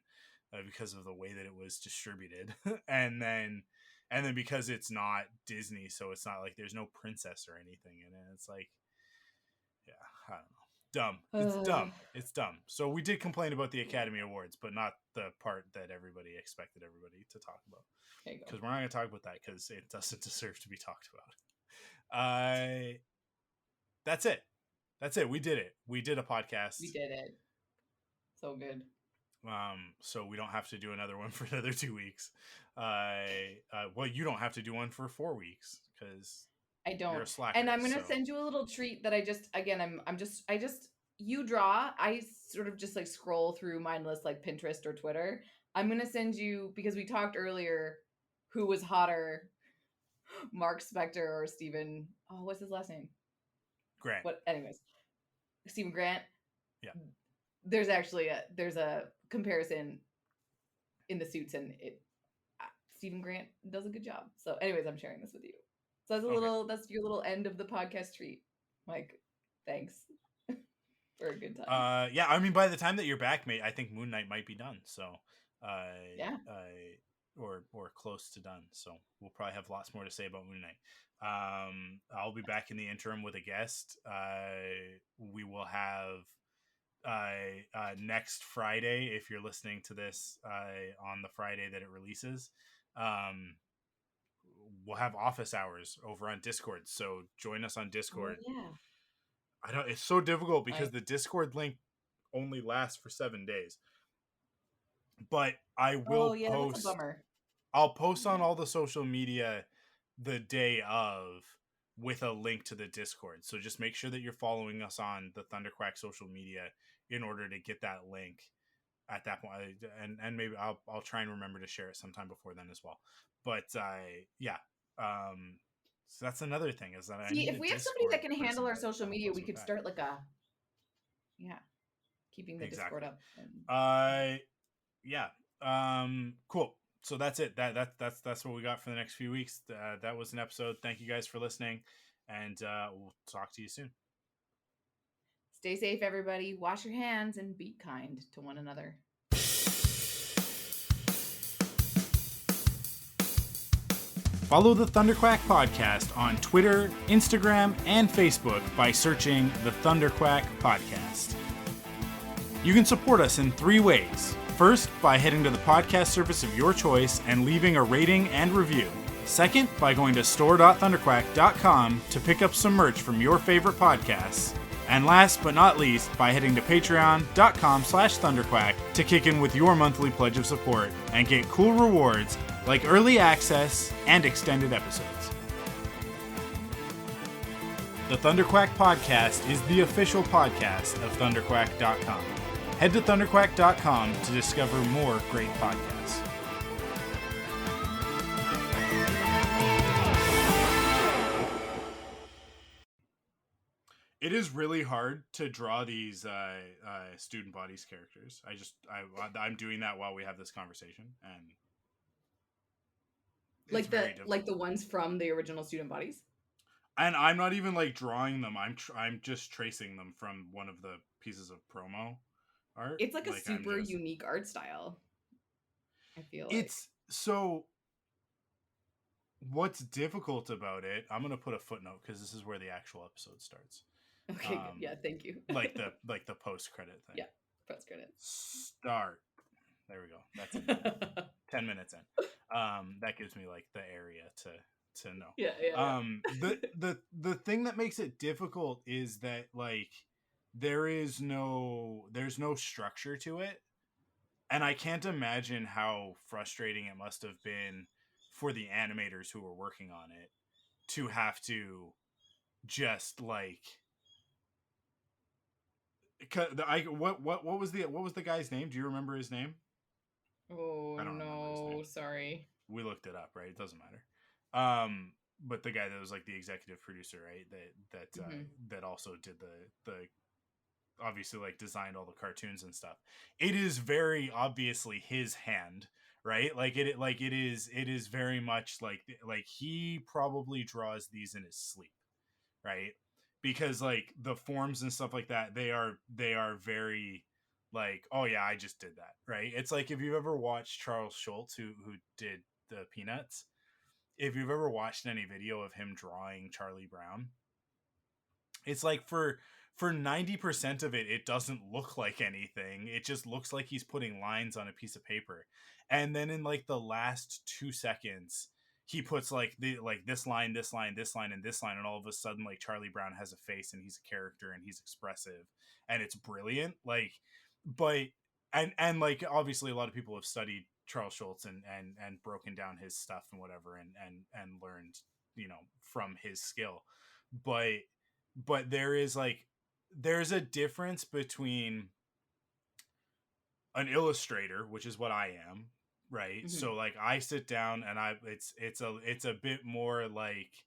because of the way that it was distributed. and then because it's not Disney, so it's not like there's no princess or anything in it. It's like, yeah, I don't know. Dumb. It's dumb. It's dumb. So we did complain about the Academy Awards, but not the part that everybody expected everybody to talk about. Because we're not going to talk about that because it doesn't deserve to be talked about. That's it. We did it. We did a podcast. We did it. So good. So we don't have to do another one for another 2 weeks. Well, you don't have to do one for 4 weeks because I don't. You're a slacker, and I'm gonna send you a little treat that I just you draw. I sort of just like scroll through mindless like Pinterest or Twitter. I'm gonna send you, because we talked earlier, who was hotter, Mark Spector or Stephen? Oh, what's his last name? Grant. What? Anyways, Stephen Grant. Yeah. There's a comparison in the suits, and Stephen Grant does a good job. So, anyways, I'm sharing this with you. So that's your little end of the podcast treat, Mike. Thanks for a good time. Yeah, I mean, by the time that you're back, mate, I think Moon Knight might be done. So, or close to done. So we'll probably have lots more to say about Moon Knight. I'll be back in the interim with a guest. We will have next Friday, if you're listening to this on the Friday that it releases. We'll have office hours over on Discord, so join us on Discord. Oh, yeah. I don't. It's so difficult because the Discord link only lasts for 7 days. But I will post. That's a bummer. I'll post on all the social media the day of with a link to the Discord. So just make sure that you're following us on the Thunderquack social media in order to get that link at that point. And maybe I'll try and remember to share it sometime before then as well. But yeah. So that's another thing is that if we have somebody that can handle our social media, we could start like keeping the Discord up. Yeah. Cool. So that's it. That's what we got for the next few weeks. That was an episode. Thank you guys for listening, and we'll talk to you soon. Stay safe, everybody. Wash your hands and be kind to one another. Follow the Thunderquack Podcast on Twitter, Instagram, and Facebook by searching the Thunderquack Podcast. You can support us in 3 ways. First, by heading to the podcast service of your choice and leaving a rating and review. Second, by going to store.thunderquack.com to pick up some merch from your favorite podcasts. And last but not least, by heading to patreon.com/thunderquack to kick in with your monthly pledge of support and get cool rewards like early access and extended episodes. The Thunderquack Podcast is the official podcast of thunderquack.com. Head to thunderquack.com to discover more great podcasts. It is really hard to draw these student bodies characters. I'm doing that while we have this conversation, and like the ones from the original student bodies. And I'm not even like drawing them. I'm just tracing them from one of the pieces of promo art. It's like a super unique art style. I feel it's so. What's difficult about it? I'm gonna put a footnote because this is where the actual episode starts. Okay, good. Yeah, thank you. like the post credit thing. Yeah, post credit. Start. There we go. That's it. 10 minutes in. That gives me like the area to know. Yeah. The thing that makes it difficult is that like there's no structure to it, and I can't imagine how frustrating it must have been for the animators who were working on it to have to just like. What was the guy's name? Do you remember his name? Oh, I don't know. Sorry. We looked it up, right? It doesn't matter. But the guy that was like the executive producer, right? That also did the obviously like designed all the cartoons and stuff. It is very obviously his hand, right? It is very much like he probably draws these in his sleep, right? Because like the forms and stuff like that, they are very like, oh yeah, I just did that, right? It's like if you've ever watched Charles Schultz, who did the Peanuts, if you've ever watched any video of him drawing Charlie Brown, it's like for 90% of it doesn't look like anything. It just looks like he's putting lines on a piece of paper, and then in like the last 2 seconds he puts like this line, and this line, and all of a sudden like Charlie Brown has a face and he's a character and he's expressive and it's brilliant. Like, but and like obviously a lot of people have studied Charles Schultz and broken down his stuff and whatever and learned, you know, from his skill. But there's a difference between an illustrator, which is what I am, right? Mm-hmm. So like I sit down and it's a bit more like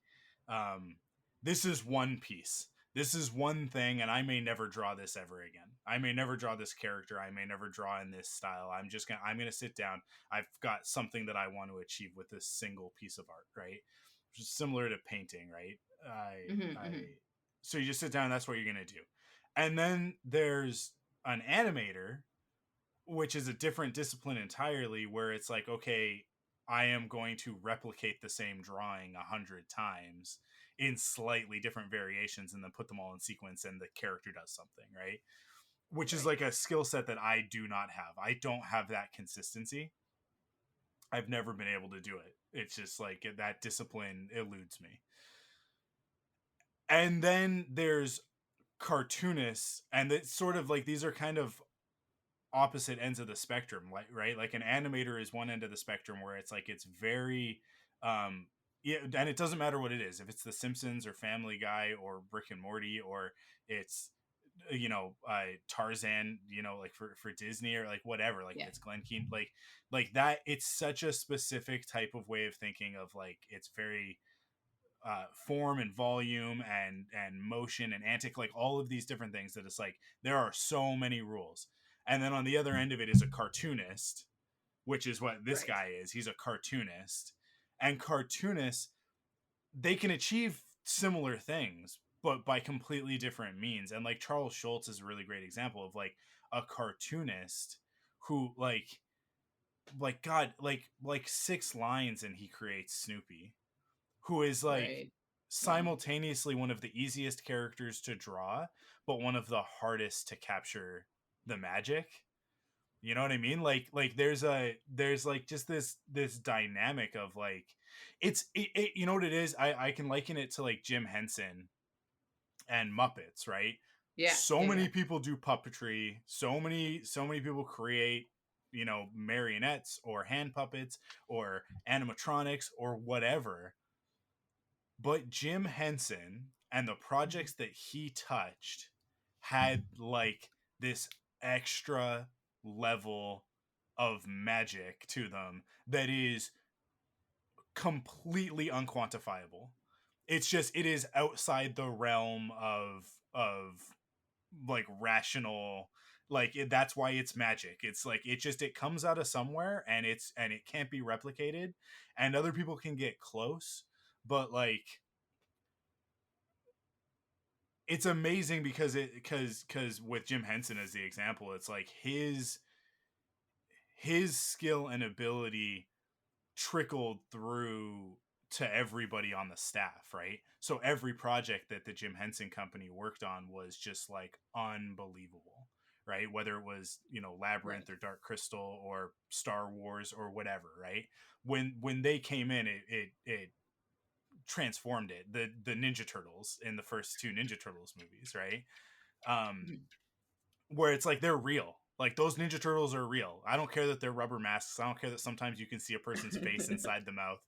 this is one piece, this is one thing, and I may never draw this ever again. I may never draw this character, I may never draw in this style. I'm gonna sit down. I've got something that I want to achieve with this single piece of art, right? Which is similar to painting, right? So you just sit down and that's what you're gonna do. And then there's an animator, which is a different discipline entirely, where it's like, okay, I am going to replicate the same drawing 100 times in slightly different variations and then put them all in sequence and the character does something, right? Which is like a skill set that I do not have. I don't have that consistency. I've never been able to do it. It's just like that discipline eludes me. And then there's cartoonists, and it's sort of like these are kind of opposite ends of the spectrum, right? Like an animator is one end of the spectrum where it's like it's very yeah, and it doesn't matter what it is, if it's The Simpsons or Family Guy or Rick and Morty, or it's, you know, Tarzan, you know, like for Disney, or like whatever, like it's Glen Keane, like that. It's such a specific type of way of thinking of like, it's very form and volume and motion and antic, like all of these different things, that it's like there are so many rules. And then on the other end of it is a cartoonist, which is what this guy is. He's a cartoonist. And cartoonists, they can achieve similar things, but by completely different means. And like Charles Schultz is a really great example of like a cartoonist who like God, like 6 lines and he creates Snoopy, who is like Right. Yeah. simultaneously one of the easiest characters to draw, but one of the hardest to capture the magic. You know what I mean? Like there's like just this dynamic of like you know what it is? I can liken it to like Jim Henson and Muppets, right? Yeah. So Yeah. many Yeah. people do puppetry, so many people create, you know, marionettes or hand puppets or animatronics or whatever. But Jim Henson and the Mhm. projects that he touched had like this extra level of magic to them that is completely unquantifiable. It's just it is outside the realm of like rational, like that's why it's magic. It's like it comes out of somewhere and it can't be replicated, and other people can get close, but like it's amazing because because with Jim Henson as the example, it's like his skill and ability trickled through to everybody on the staff, right? So every project that the Jim Henson Company worked on was just like unbelievable, right? Whether it was, you know, Right. Labyrinth or Dark Crystal or Star Wars or whatever, right? When they came in, it transformed it. The Ninja Turtles in the first two Ninja Turtles movies, right? Um, Mhm. where it's like they're real. Like those Ninja Turtles are real. I don't care that they're rubber masks. I don't care that sometimes you can see a person's face inside the mouth,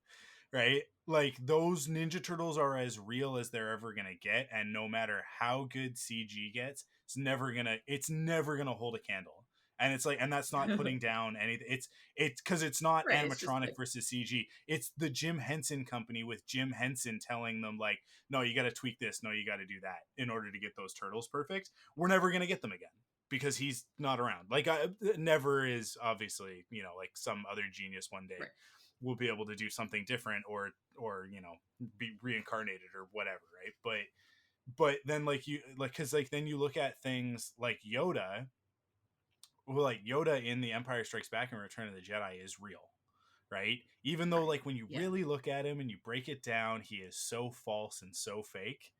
right? Like those Ninja Turtles are as real as they're ever gonna get, and no matter how good CG gets, it's never gonna hold a candle. And it's like, and that's not putting down anything. It's because it's not Right. It's just animatronic like versus CG. It's the Jim Henson Company with Jim Henson telling them like, no, you got to tweak this, no, you got to do that in order to get those turtles perfect. We're never gonna get them again because he's not around. Like never is obviously, you know, like some other genius one day right. will be able to do something different or you know be reincarnated or whatever, right? But then like you like because like then you look at things like Yoda. Well, like Yoda in The Empire Strikes Back and Return of the Jedi is real, right? Even though Right. like when you Yeah. really look at him and you break it down, he is so false and so fake.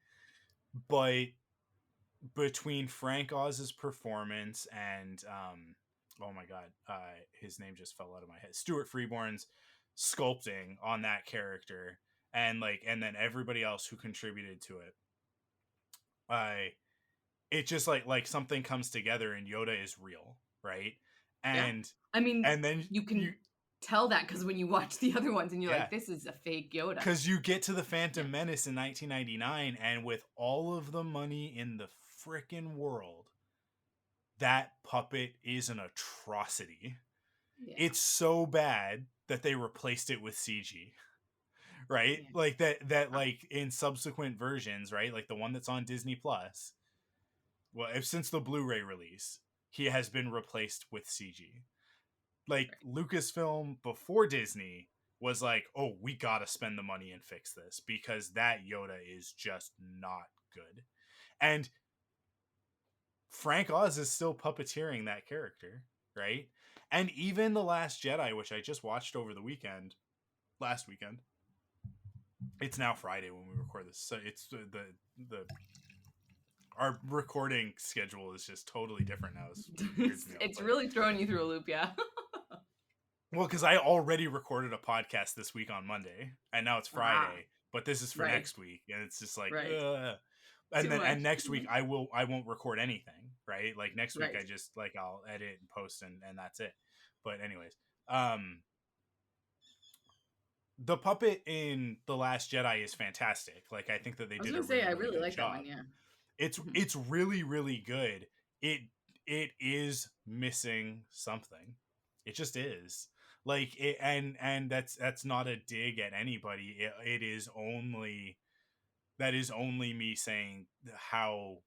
But between Frank Oz's performance and oh my god, his name just fell out of my head. Stuart Freeborn's sculpting on that character, and like and then everybody else who contributed to it. I it just like something comes together and Yoda is real, right? Yeah. And I mean, and then you you can tell that because when you watch the other ones and you're yeah, like, this is a fake Yoda. because you get to the Yeah. Phantom Menace in 1999, and with all of the money in the freaking world, that puppet is an atrocity. Yeah. It's so bad that they replaced it with CG, right? Yeah. Like that Uh, like in subsequent versions, right? Like the one that's on Disney Plus. Well, since the Blu-ray release, he has been replaced with CG. Like right. Lucasfilm before Disney was like, "Oh, we got to spend the money and fix this because that Yoda is just not good." And Frank Oz is still puppeteering that character, right? And even The Last Jedi, which I just watched over the weekend, last weekend. It's now Friday when we record this, so it's the our recording schedule is just totally different now. It weirds me out, It's but really throwing you through a loop. Yeah. well, because I already recorded a podcast this week on Monday, and now it's Ah. Friday, but this is for Right. next week, and it's just like, Right. ugh. Too much. And next Too week much. I won't record anything, right? Like next week I Right. just like I'll edit and post and that's it. But anyways, um, the puppet in The Last Jedi is fantastic. Like I think that they I was did a gonna say really I really really good like that one. job. Yeah. It's Mhm. it's really really good. It is missing something. It just is. Like it, and that's not a dig at anybody. It is only that is only me saying how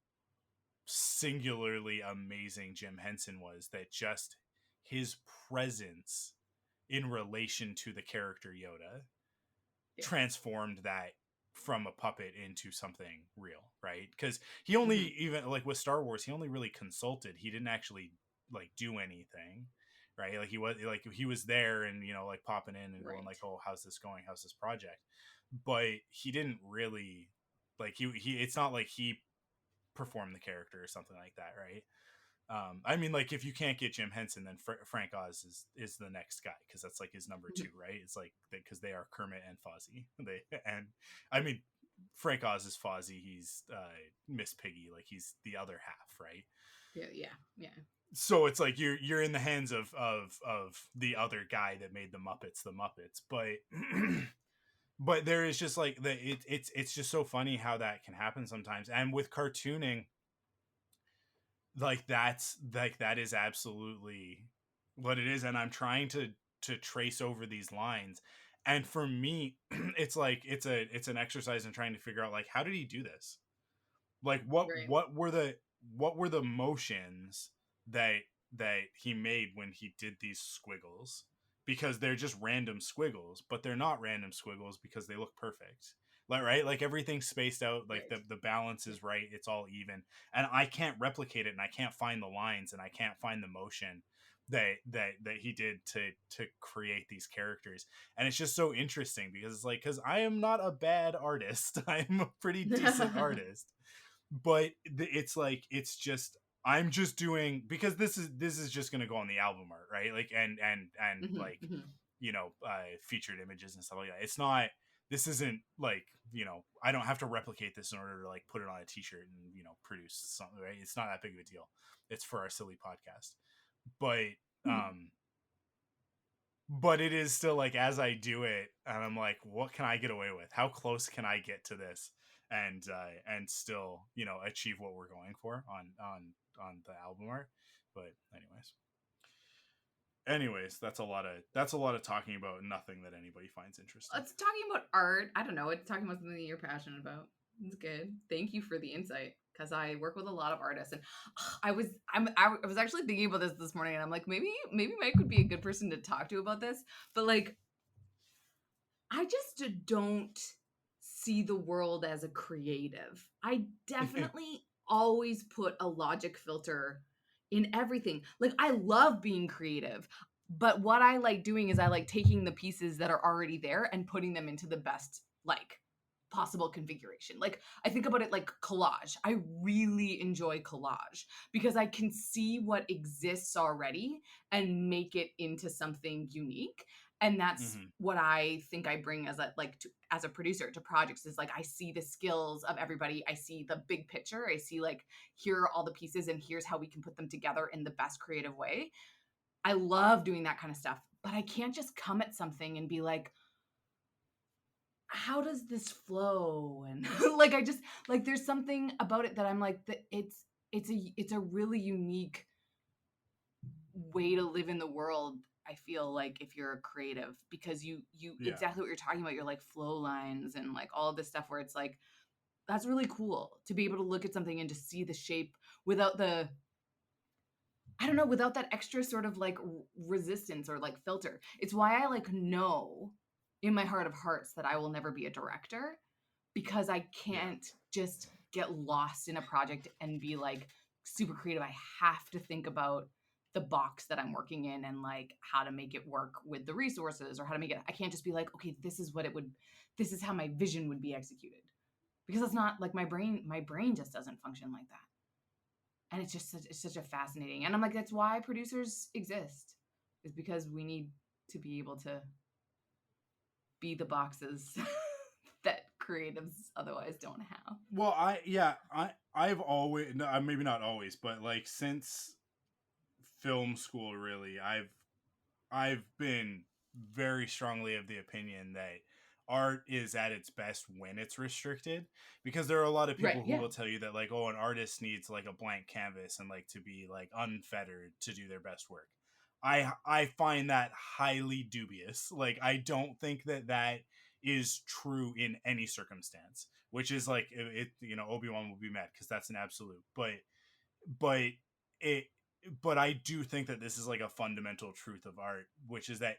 singularly amazing Jim Henson was, that just his presence in relation to the character Yoda Yeah. transformed that from a puppet into something real, right? Because he only Hmm. even like with Star Wars, he only really consulted. He didn't actually like do anything, right? Like he was there and you know like popping in and going Right. like, oh, how's this going? How's this project? but he didn't really like he it's not like he performed the character or something like that, right? I mean, like, if you can't get Jim Henson, then Frank Oz is the next guy, because that's like his number two, right? It's like because they are Kermit and Fozzie. And I mean, Frank Oz is Fozzie. He's Miss Piggy, like he's the other half, right? Yeah. So it's like you're in the hands of the other guy that made the Muppets, but but there is just like it's just so funny how that can happen sometimes, and with cartooning. Like that is absolutely what it is, and I'm trying to trace over these lines, and for me it's like it's an exercise in trying to figure out, like, how did he do this, like Right. what were the motions that he made when he did these squiggles, because they're just random squiggles, but they're not random squiggles because they look perfect, like, right, like everything's spaced out, like Right. the balance is right, it's all even, and I can't replicate it, and I can't find the lines, and I can't find the motion that he did to create these characters. And it's just so interesting because it's like, because I am not a bad artist, I'm a pretty decent artist, but it's like, it's just, I'm just doing, because this is just going to go on the album art, right, like, and Mhm, like, mhm. featured images and stuff like that. It's not, this isn't like, I don't have to replicate this in order to like put it on a t-shirt and produce something, right? It's not that big of a deal. It's for our silly podcast. But but it is still like, as I do it, and I'm like, what can I get away with? How close can I get to this, and still, achieve what we're going for on the album art? But anyways, that's a lot of talking about nothing that anybody finds interesting. It's talking about art. I don't know. It's talking about something that you're passionate about. It's good. Thank you for the insight, because I work with a lot of artists, and I was actually thinking about this morning, and I'm like, maybe Mike would be a good person to talk to about this. But like, I just don't see the world as a creative. I definitely always put a logic filter in everything. Like, I love being creative, but what I like doing is I like taking the pieces that are already there and putting them into the best, like, possible configuration. Like, I think about it like collage. I really enjoy collage because I can see what exists already and make it into something unique. And that's Mm-hmm. what I think I bring as a producer to projects, is like, I see the skills of everybody. I see the big picture. I see, like, here are all the pieces and here's how we can put them together in the best creative way. I love doing that kind of stuff, but I can't just come at something and be like, how does this flow? And like, I just, like, there's something about it that I'm like, that it's a really unique way to live in the world. I feel like, if you're a creative, because you Yeah. exactly what you're talking about, you're like flow lines and like all of this stuff where it's like, that's really cool to be able to look at something and to see the shape without the, I don't know, without that extra sort of like resistance or like filter. It's why I like know in my heart of hearts that I will never be a director, because I can't just get lost in a project and be like super creative. I have to think about the box that I'm working in and like how to make it work with the resources, or how to make it. I can't just be like, okay, this is how my vision would be executed, because that's not like my brain just doesn't function like that. And it's such a fascinating, and I'm like, that's why producers exist, is because we need to be able to be the boxes that creatives otherwise don't have. Well, I've always, no, maybe not always, but like since film school, really, I've been very strongly of the opinion that art is at its best when it's restricted, because there are a lot of Right. people who Yeah. will tell you that, like, oh, an artist needs like a blank canvas and like to be like unfettered to do their best work. I find that highly dubious. Like, I don't think that is true in any circumstance, which is like, Obi-Wan will be mad because that's an absolute, but it but I do think that this is like a fundamental truth of art, which is that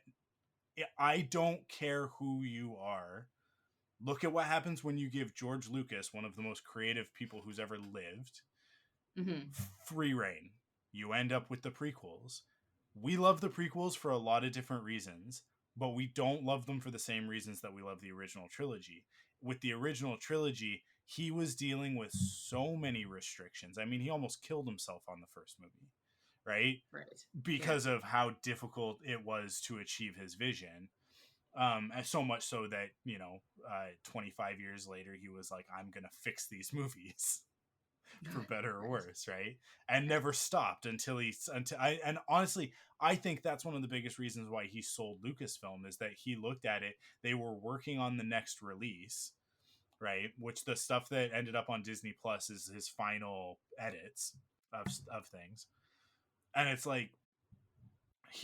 I don't care who you are. Look at what happens when you give George Lucas, one of the most creative people who's ever lived, Mm-hmm. free reign. You end up with the prequels. We love the prequels for a lot of different reasons. but we don't love them for the same reasons that we love the original trilogy. With the original trilogy, he was dealing with so many restrictions. I mean, he almost killed himself on the first movie, right? Right. Yeah. Because of how difficult it was to achieve his vision. And so much so that, 25 years later, he was like, I'm going to fix these movies for better or Right. worse, right? And never stopped and honestly, I think that's one of the biggest reasons why he sold Lucasfilm, is that he looked at it, they were working on the next release, right? Which the stuff that ended up on Disney Plus is his final edits of things. And it's like,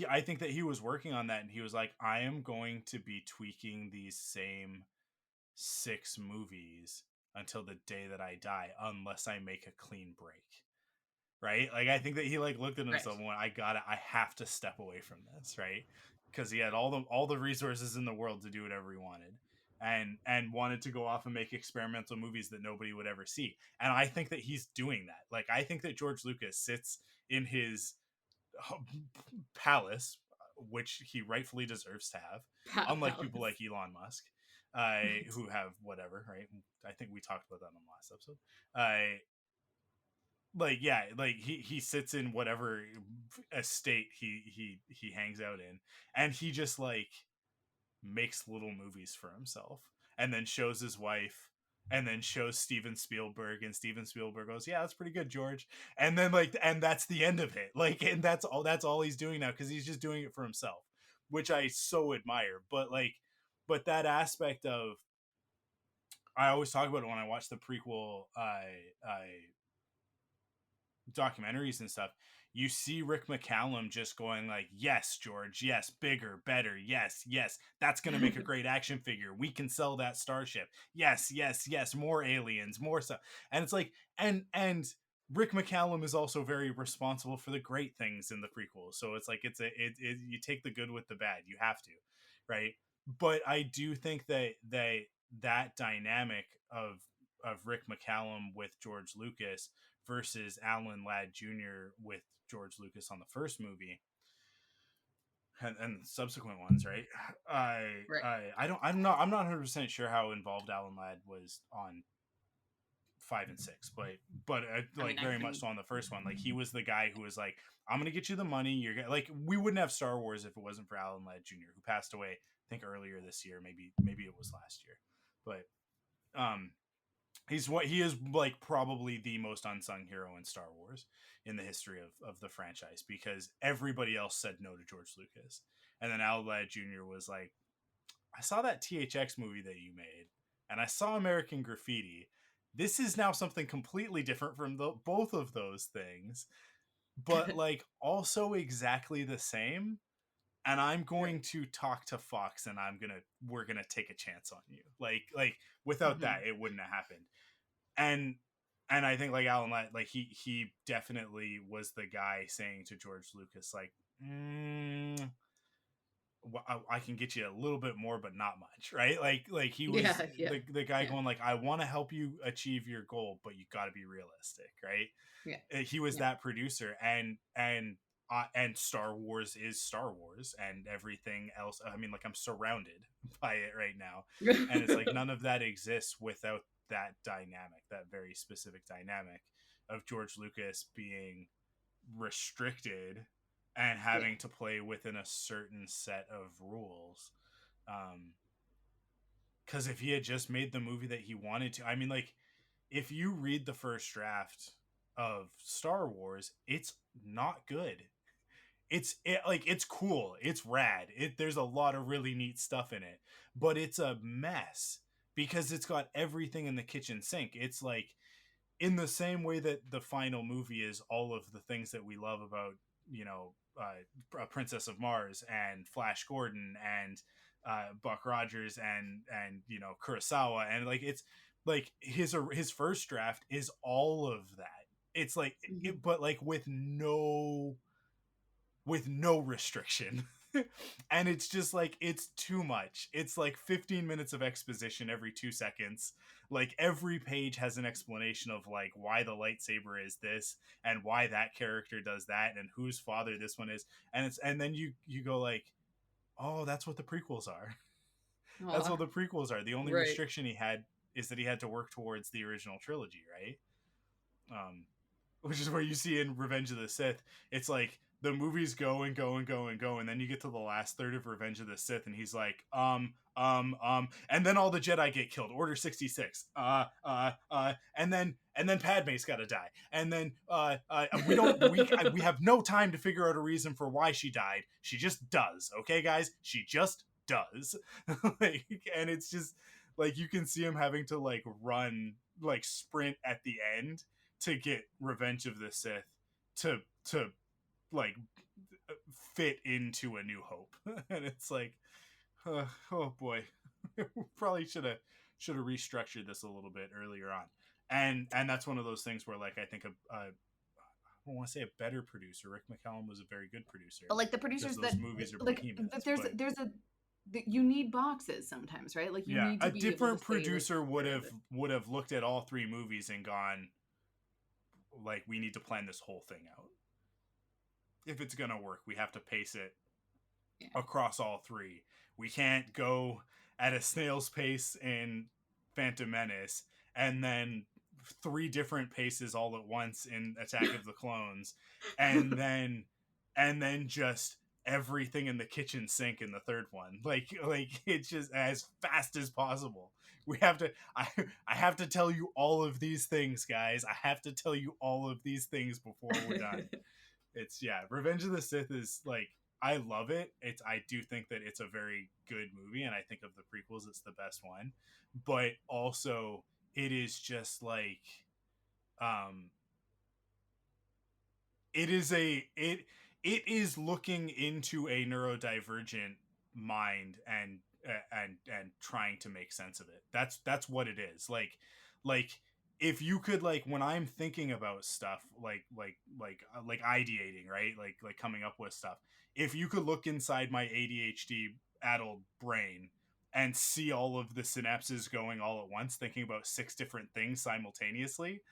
I think that he was working on that, and he was like, I am going to be tweaking these same 6 movies until the day that I die, unless I make a clean break. Right? Like, I think that he like looked at himself and went, I have to step away from this, right? Because he had all the resources in the world to do whatever he wanted. And wanted to go off and make experimental movies that nobody would ever see. And I think that he's doing that. Like, I think that George Lucas sits in his palace, which he rightfully deserves to have, unlike people like Elon Musk, who have whatever, right? I think we talked about that on the last episode. He sits in whatever estate he hangs out in, and he just like makes little movies for himself, and then shows his wife, and then shows Steven Spielberg, and Steven Spielberg goes, yeah, that's pretty good, George. And then and that's the end of it. Like, and that's all he's doing now, because he's just doing it for himself, which I so admire. But that aspect of, I always talk about it when I watch the prequel documentaries and stuff. You see Rick McCallum just going like, yes, George, yes, bigger, better, yes, that's gonna make a great action figure, we can sell that starship, yes, more aliens, more stuff. And it's like, and Rick McCallum is also very responsible for the great things in the prequel. So it's like, you take the good with the bad, you have to, right? But I do think that dynamic of Rick McCallum with George Lucas versus Alan Ladd Jr. with George Lucas on the first movie and subsequent ones, right? I'm not 100% sure how involved Alan Ladd was on 5 and 6, but very much so on the first one. Like, he was the guy who was like, I'm gonna get you the money. You're like, we wouldn't have Star Wars if it wasn't for Alan Ladd Jr., who passed away, I think earlier this year, maybe it was last year, but he is like probably the most unsung hero in Star Wars in the history of the franchise, because everybody else said no to George Lucas. And then Alan Ladd Jr. was like, I saw that THX movie that you made, and I saw American Graffiti. This is now something completely different from both of those things, but like also exactly the same. And I'm going to talk to Fox, and we're gonna take a chance on you. Like without that, it wouldn't have happened. And I think like Alan Ladd, like he definitely was the guy saying to George Lucas, like, I can get you a little bit more, but not much, right? Like he was the guy going like, I want to help you achieve your goal, but you got to be realistic, right? He was that producer, and Star Wars is Star Wars, and everything else. I mean, like, I'm surrounded by it right now, and it's like none of that exists without that dynamic, that very specific dynamic of George Lucas being restricted and having to play within a certain set of rules. Because if he had just made the movie that he wanted to, I mean, like, if you read the first draft of Star Wars, it's not good. It's cool, it's rad, there's a lot of really neat stuff in it, but it's a mess because it's got everything in the kitchen sink. It's like, in the same way that the final movie is all of the things that we love about, Princess of Mars and Flash Gordon and Buck Rogers and Kurosawa, and like, it's like his first draft is all of that. It's like but like with no restriction. And it's just like, it's too much. It's like 15 minutes of exposition every 2 seconds. Like, every page has an explanation of like why the lightsaber is this and why that character does that and whose father this one is. And then you go like, Oh, that's what the prequels are. That's Aw, what the prequels are. The only right. restriction he had is that he had to work towards the original trilogy, right? Um, which is where you see in Revenge of the Sith, it's like the movies go and go and go and go, and then you get to the last third of Revenge of the Sith, and he's like, and then all the Jedi get killed. Order 66. And then Padme's got to die, and then we have no time to figure out a reason for why she died. She just does. Okay, guys, she just does. Like, and it's just like you can see him having to like run, like sprint at the end to get Revenge of the Sith to like fit into A New Hope. And it's like, oh boy, probably should have restructured this a little bit earlier on. And that's one of those things where like I think I don't want to say a better producer. Rick McCallum was a very good producer. But like the Because producers those that movies are like behemoths. there's But there's a you need boxes sometimes, right? Like you yeah, need to a be able to different say, like, producer would where is have it? would have looked at all three movies and gone, like, we need to plan this whole thing out. If it's gonna work, we have to pace it Yeah. across all three. We can't go at a snail's pace in Phantom Menace and then three different paces all at once in Attack of the Clones, and then just everything in the kitchen sink in the third one. Like it's just as fast as possible. We have to I have to tell you all of these things, guys. I have to tell you all of these things before we're done. It's yeah, Revenge of the Sith is like, I love it. I do think that it's a very good movie, and I think of the prequels it's the best one. But also it is just like um it is looking into a neurodivergent mind and trying to make sense of it. That's what it is. Like if you could, like, when I'm thinking about stuff, like ideating, right? Like coming up with stuff. If you could look inside my ADHD addled brain and see all of the synapses going all at once, thinking about six different things simultaneously,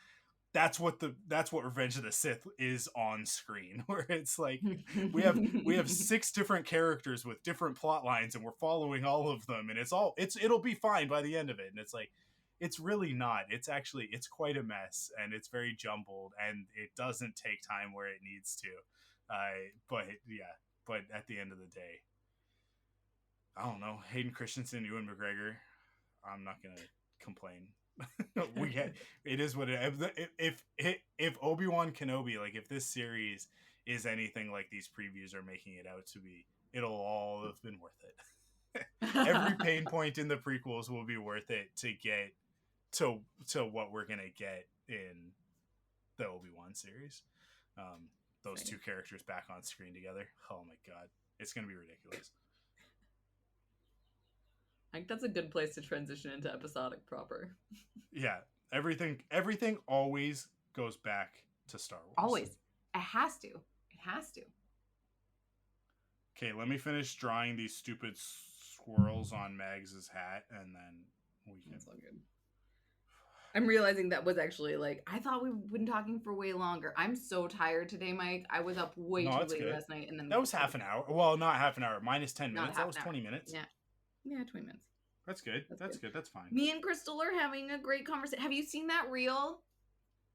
that's what Revenge of the Sith is on screen, where it's like we have six different characters with different plot lines, and we're following all of them, and it'll be fine by the end of it. And it's like, it's really not. It's quite a mess, and it's very jumbled, and it doesn't take time where it needs to. But yeah, but at the end of the day, I don't know. Hayden Christensen, Ewan McGregor. I'm not gonna complain. We get it is what it if Obi-Wan Kenobi, like, if this series is anything like these previews are making it out to be, it'll all have been worth it. Every pain point in the prequels will be worth it to get to what we're gonna get in the Obi-Wan series. Those two characters back on screen together, oh my god, it's gonna be ridiculous. I think that's a good place to transition into episodic proper. Yeah, everything always goes back to Star Wars. Always. It has to. It has to. Okay, let me finish drawing these stupid squirrels on Mags's hat, and then we can. That's all good. I'm realizing that was actually, like, I thought we've been talking for way longer. I'm so tired today, Mike. I was up way too late last night, and then that was half an hour. Well, not half an hour. Minus 10 minutes. That was 20 minutes. Yeah, 20 minutes. That's good. That's good. That's fine. Me and Crystal are having a great conversation. Have you seen that reel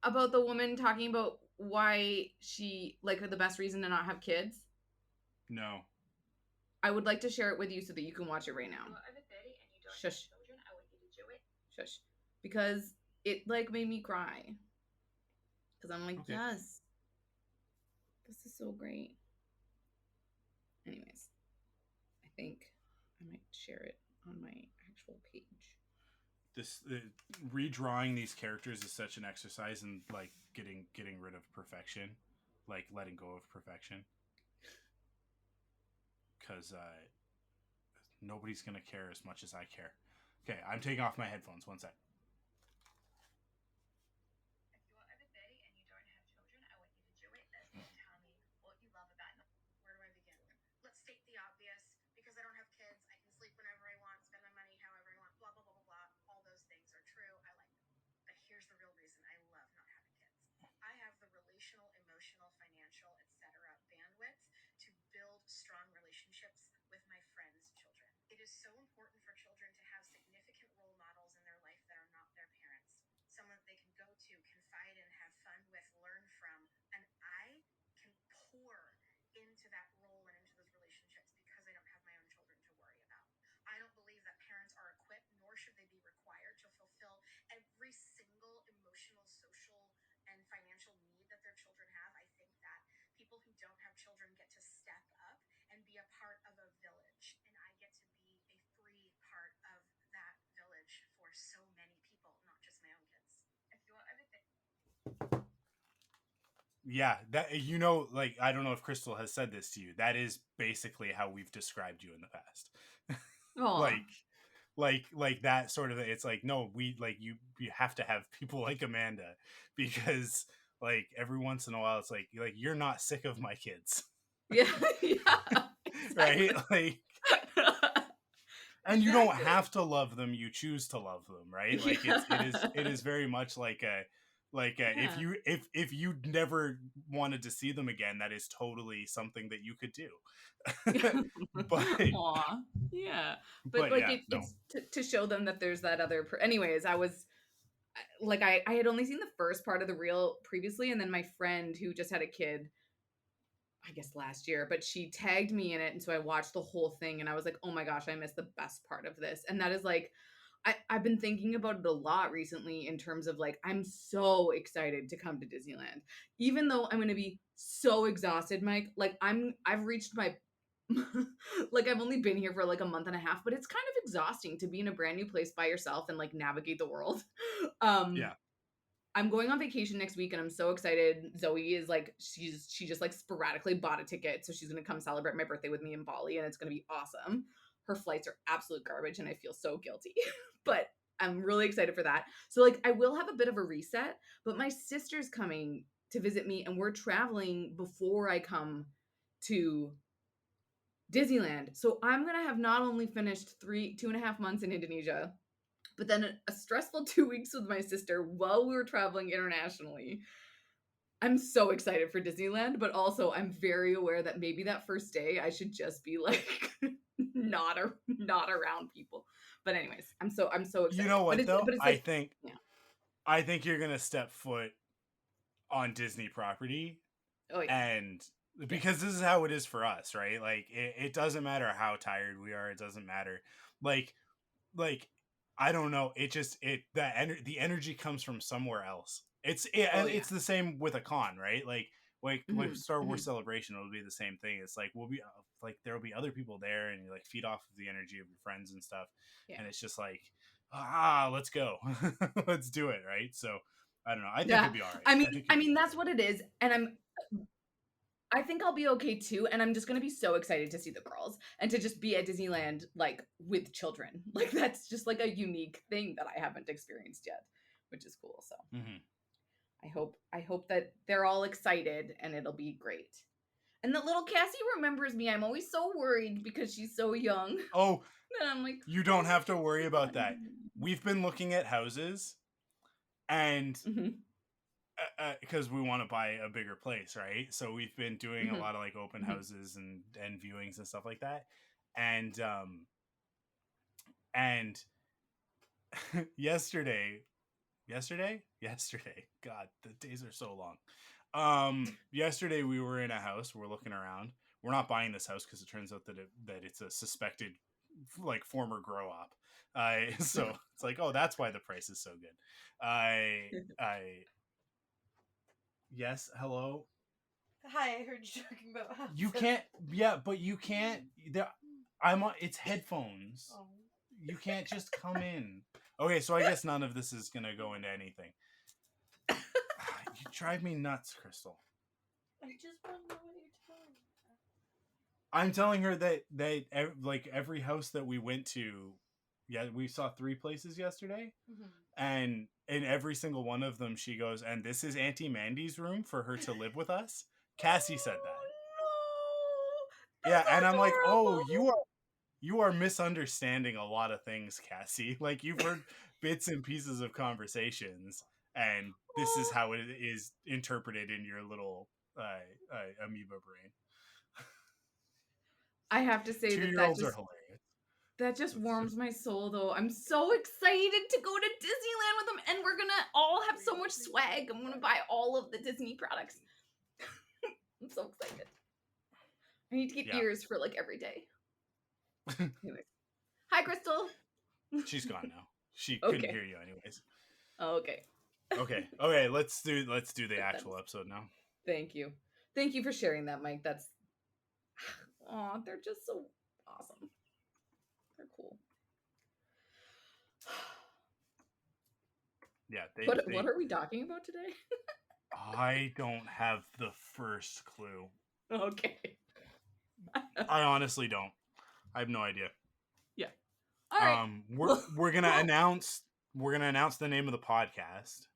about the woman talking about why she, like, the best reason to not have kids? No. I would like to share it with you so that you can watch it right now. Shush. Shush. Because it, like, made me cry. Because I'm like, okay. Yes. This is so great. Anyways. I think I might share it on my actual page. This redrawing these characters is such an exercise in, like, getting rid of perfection, like letting go of perfection, because nobody's gonna care as much as I care. Okay, I'm taking off my headphones. One sec. Emotional, financial, etc. bandwidth to build strong relationships with my friends. is so important for children to have significant role models in their life that are not their parents. Someone that they can go to, confide in, have fun with, learn from. And I can pour into that role and into those relationships because I don't have my own children to worry about. I don't believe that parents are equipped, nor should they be required to fulfill every single emotional, social, and financial need that their children have. I think that people who don't have children get to step up and be a part of a village. And I get to be a free part of that village for so many people, not just my own kids. If you want everything. Yeah, that like I don't know if Crystal has said this to you. That is basically how we've described you in the past. Aw. like that sort of, it's like, no, we like you have to have people like Amanda, because like every once in a while it's like you're not sick of my kids. Yeah. Yeah. Right? Exactly. Like, and you don't have to love them, you choose to love them, right? Like it is very much like if you never wanted to see them again, that is totally something that you could do. but Aw. Yeah. But like yeah, no. it's to show them that there's that other anyways, I was like I had only seen the first part of the reel previously, and then my friend who just had a kid, I guess last year, but she tagged me in it, and so I watched the whole thing, and I was like, oh my gosh, I missed the best part of this. And that is like I've been thinking about it a lot recently in terms of like I'm so excited to come to Disneyland. Even though I'm gonna be so exhausted, Mike. Like I've reached my like I've only been here for like a month and a half, but it's kind of exhausting to be in a brand new place by yourself and like navigate the world. Yeah. I'm going on vacation next week and I'm so excited. Zoe is like she just like sporadically bought a ticket, so she's going to come celebrate my birthday with me in Bali, and it's going to be awesome. Her flights are absolute garbage and I feel so guilty. But I'm really excited for that. So like I will have a bit of a reset, but my sister's coming to visit me and we're traveling before I come to Disneyland. So I'm going to have not only finished 2.5 months in Indonesia, but then a stressful 2 weeks with my sister while we were traveling internationally. I'm so excited for Disneyland, but also I'm very aware that maybe that first day I should just be like not around people. But anyways, I'm so excited. You know what, though? But it's like, I think you're gonna step foot on Disney property. Oh yeah. And because this is how it is for us, right? Like it doesn't matter how tired we are, it doesn't matter. Like I don't know, the energy comes from somewhere else. It's the same with a con, right? Like with Star Wars Celebration, it'll be the same thing. It's like we'll be like there'll be other people there, and you like feed off of the energy of your friends and stuff. Yeah. And it's just like, let's go. Let's do it, right? So I don't know. I think it'll be all right. I mean that's what it is, and I think I'll be okay too, and I'm just gonna be so excited to see the girls and to just be at Disneyland like with children. Like that's just like a unique thing that I haven't experienced yet, which is cool. So I hope that they're all excited and it'll be great. And that little Cassie remembers me. I'm always so worried because she's so young. Oh, and I'm like, you don't have to worry about that. We've been looking at houses, and because we want to buy a bigger place, right? So we've been doing a lot of like open houses and viewings and stuff like that. And yesterday, God, the days are so long. Yesterday we were in a house, we're looking around. We're not buying this house because it turns out that it's a suspected like former grow up. So it's like, oh, that's why the price is so good. Yes, hello. Hi, I heard you talking about houses. You can't. Yeah, but you can't. I'm on. It's headphones. Oh. You can't just come in. Okay, so I guess none of this is gonna go into anything. You drive me nuts, Crystal. I just want to know what you're telling me. I'm telling her that like every house that we went to, yeah, we saw 3 places yesterday, and in every single one of them, she goes, "And this is Auntie Mandy's room for her to live with us." Cassie said that. No, yeah, and I'm like, oh, you are misunderstanding a lot of things, Cassie. Like you've heard bits and pieces of conversations, and this is how it is interpreted in your little amoeba brain. I have to say 2-year-olds are hilarious. That just warms my soul, though. I'm so excited to go to Disneyland with them, and we're gonna all have so much swag. I'm gonna buy all of the Disney products. I'm so excited. I need to get Yeah. ears for like every day. Anyways. Hi, Crystal. She's gone now. She couldn't Okay. hear you anyways. Oh, okay. Okay. Okay, let's do the actual episode now. Thank you. Thank you for sharing that, Mike. That's aw, they're just so awesome. They're cool. Yeah, What are we talking about today? I don't have the first clue. Okay. I honestly don't. I have no idea. Yeah. All right. We're gonna announce the name of the podcast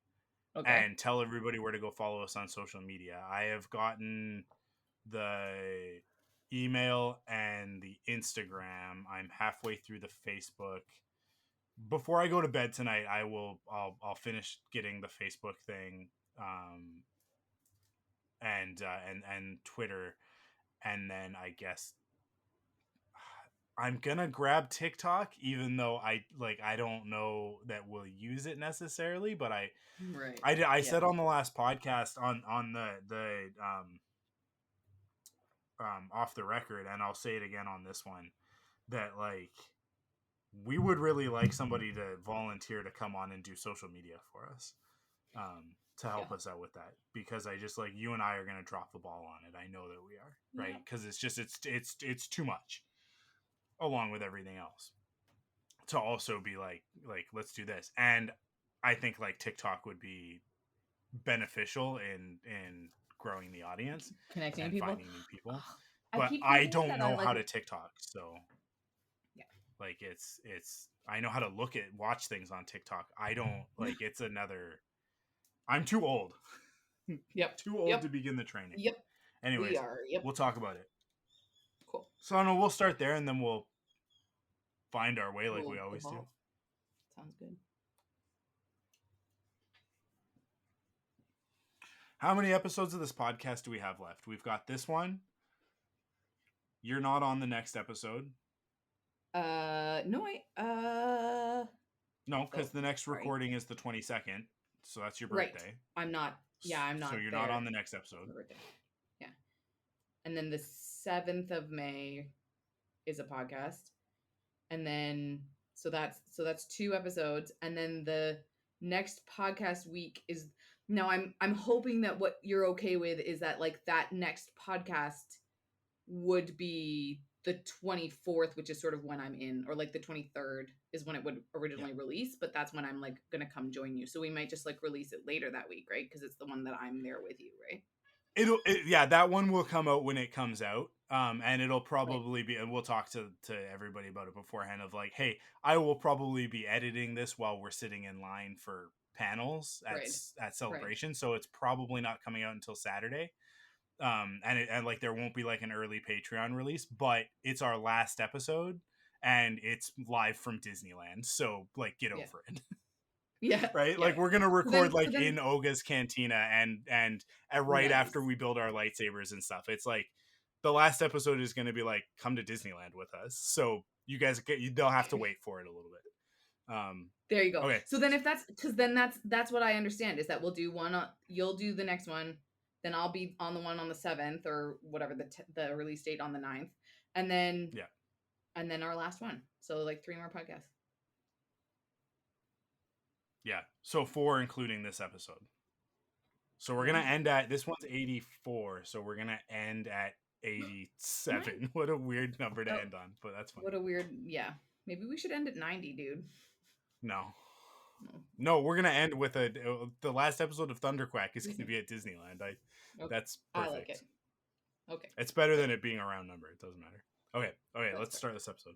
Okay. and tell everybody where to go follow us on social media. I have gotten the email and the Instagram. I'm halfway through the Facebook. Before I go to bed tonight, I'll finish getting the Facebook thing, and Twitter, and then I guess I'm gonna grab TikTok, even though I don't know that we'll use it necessarily, but I said on the last podcast on the off the record, and I'll say it again on this one, that like we would really like somebody to volunteer to come on and do social media for us, to help us out with that, because I just like you and I are gonna drop the ball on it. I know that we are, right? Because it's just it's too much, along with everything else, to also be like let's do this. And I think like TikTok would be beneficial in growing the audience, Connecting and people, finding new people. I But keep I thinking don't that know I how like to TikTok, so Yeah. like it's I know how to watch things on TikTok. I don't like it's another. I'm too old. Yep. Too old Yep. to begin the training. Yep. Anyways, We are. Yep. we'll talk about it. Cool. So I know we'll start there, and then we'll find our way like We'll we always do. evolve. Sounds good. How many episodes of this podcast do we have left? We've got this one. You're not on the next episode. No, No, because Oh, the next sorry. recording is the 22nd, so that's your Right. birthday. I'm not. Yeah, I'm not. So you're there not on the next for episode. my birthday. Yeah. And then the 7th of May is a podcast. And then so that's 2 episodes. And then the next podcast week is now I'm hoping that what you're okay with is that like that next podcast would be the 24th, which is sort of when I'm in, or like the 23rd is when it would originally release, but that's when I'm like gonna come join you. So we might just like release it later that week, right? Because it's the one that I'm there with you, right? Yeah, that one will come out when it comes out, and it'll probably be, and we'll talk to everybody about it beforehand, of like, hey, I will probably be editing this while we're sitting in line for panels at Celebration, so it's probably not coming out until Saturday. And like there won't be like an early Patreon release, but it's our last episode and it's live from Disneyland, so like get over it. Yeah. Right? Yeah. Like we're gonna record then- in Oga's Cantina and right after we build our lightsabers and stuff. It's like the last episode is gonna be like, come to Disneyland with us. So you guys they'll have to wait for it a little bit. There you go. Okay. So then if that's because then that's what I understand is that we'll do one. You'll do the next one. Then I'll be on the one on the 7th or whatever the release date on the 9th. And then and then our last one. So like 3 more podcasts. Yeah. So 4 including this episode. So we're gonna end at this one's 84. So we're gonna end at 87. What a weird number to end on, but that's fine. What a weird Maybe we should end at 90, dude. No, we're gonna end with the last episode of Thunderquack is gonna be at Disneyland. That's perfect. I like it. Okay. It's better than it being a round number. It doesn't matter. Okay, That's let's start this episode.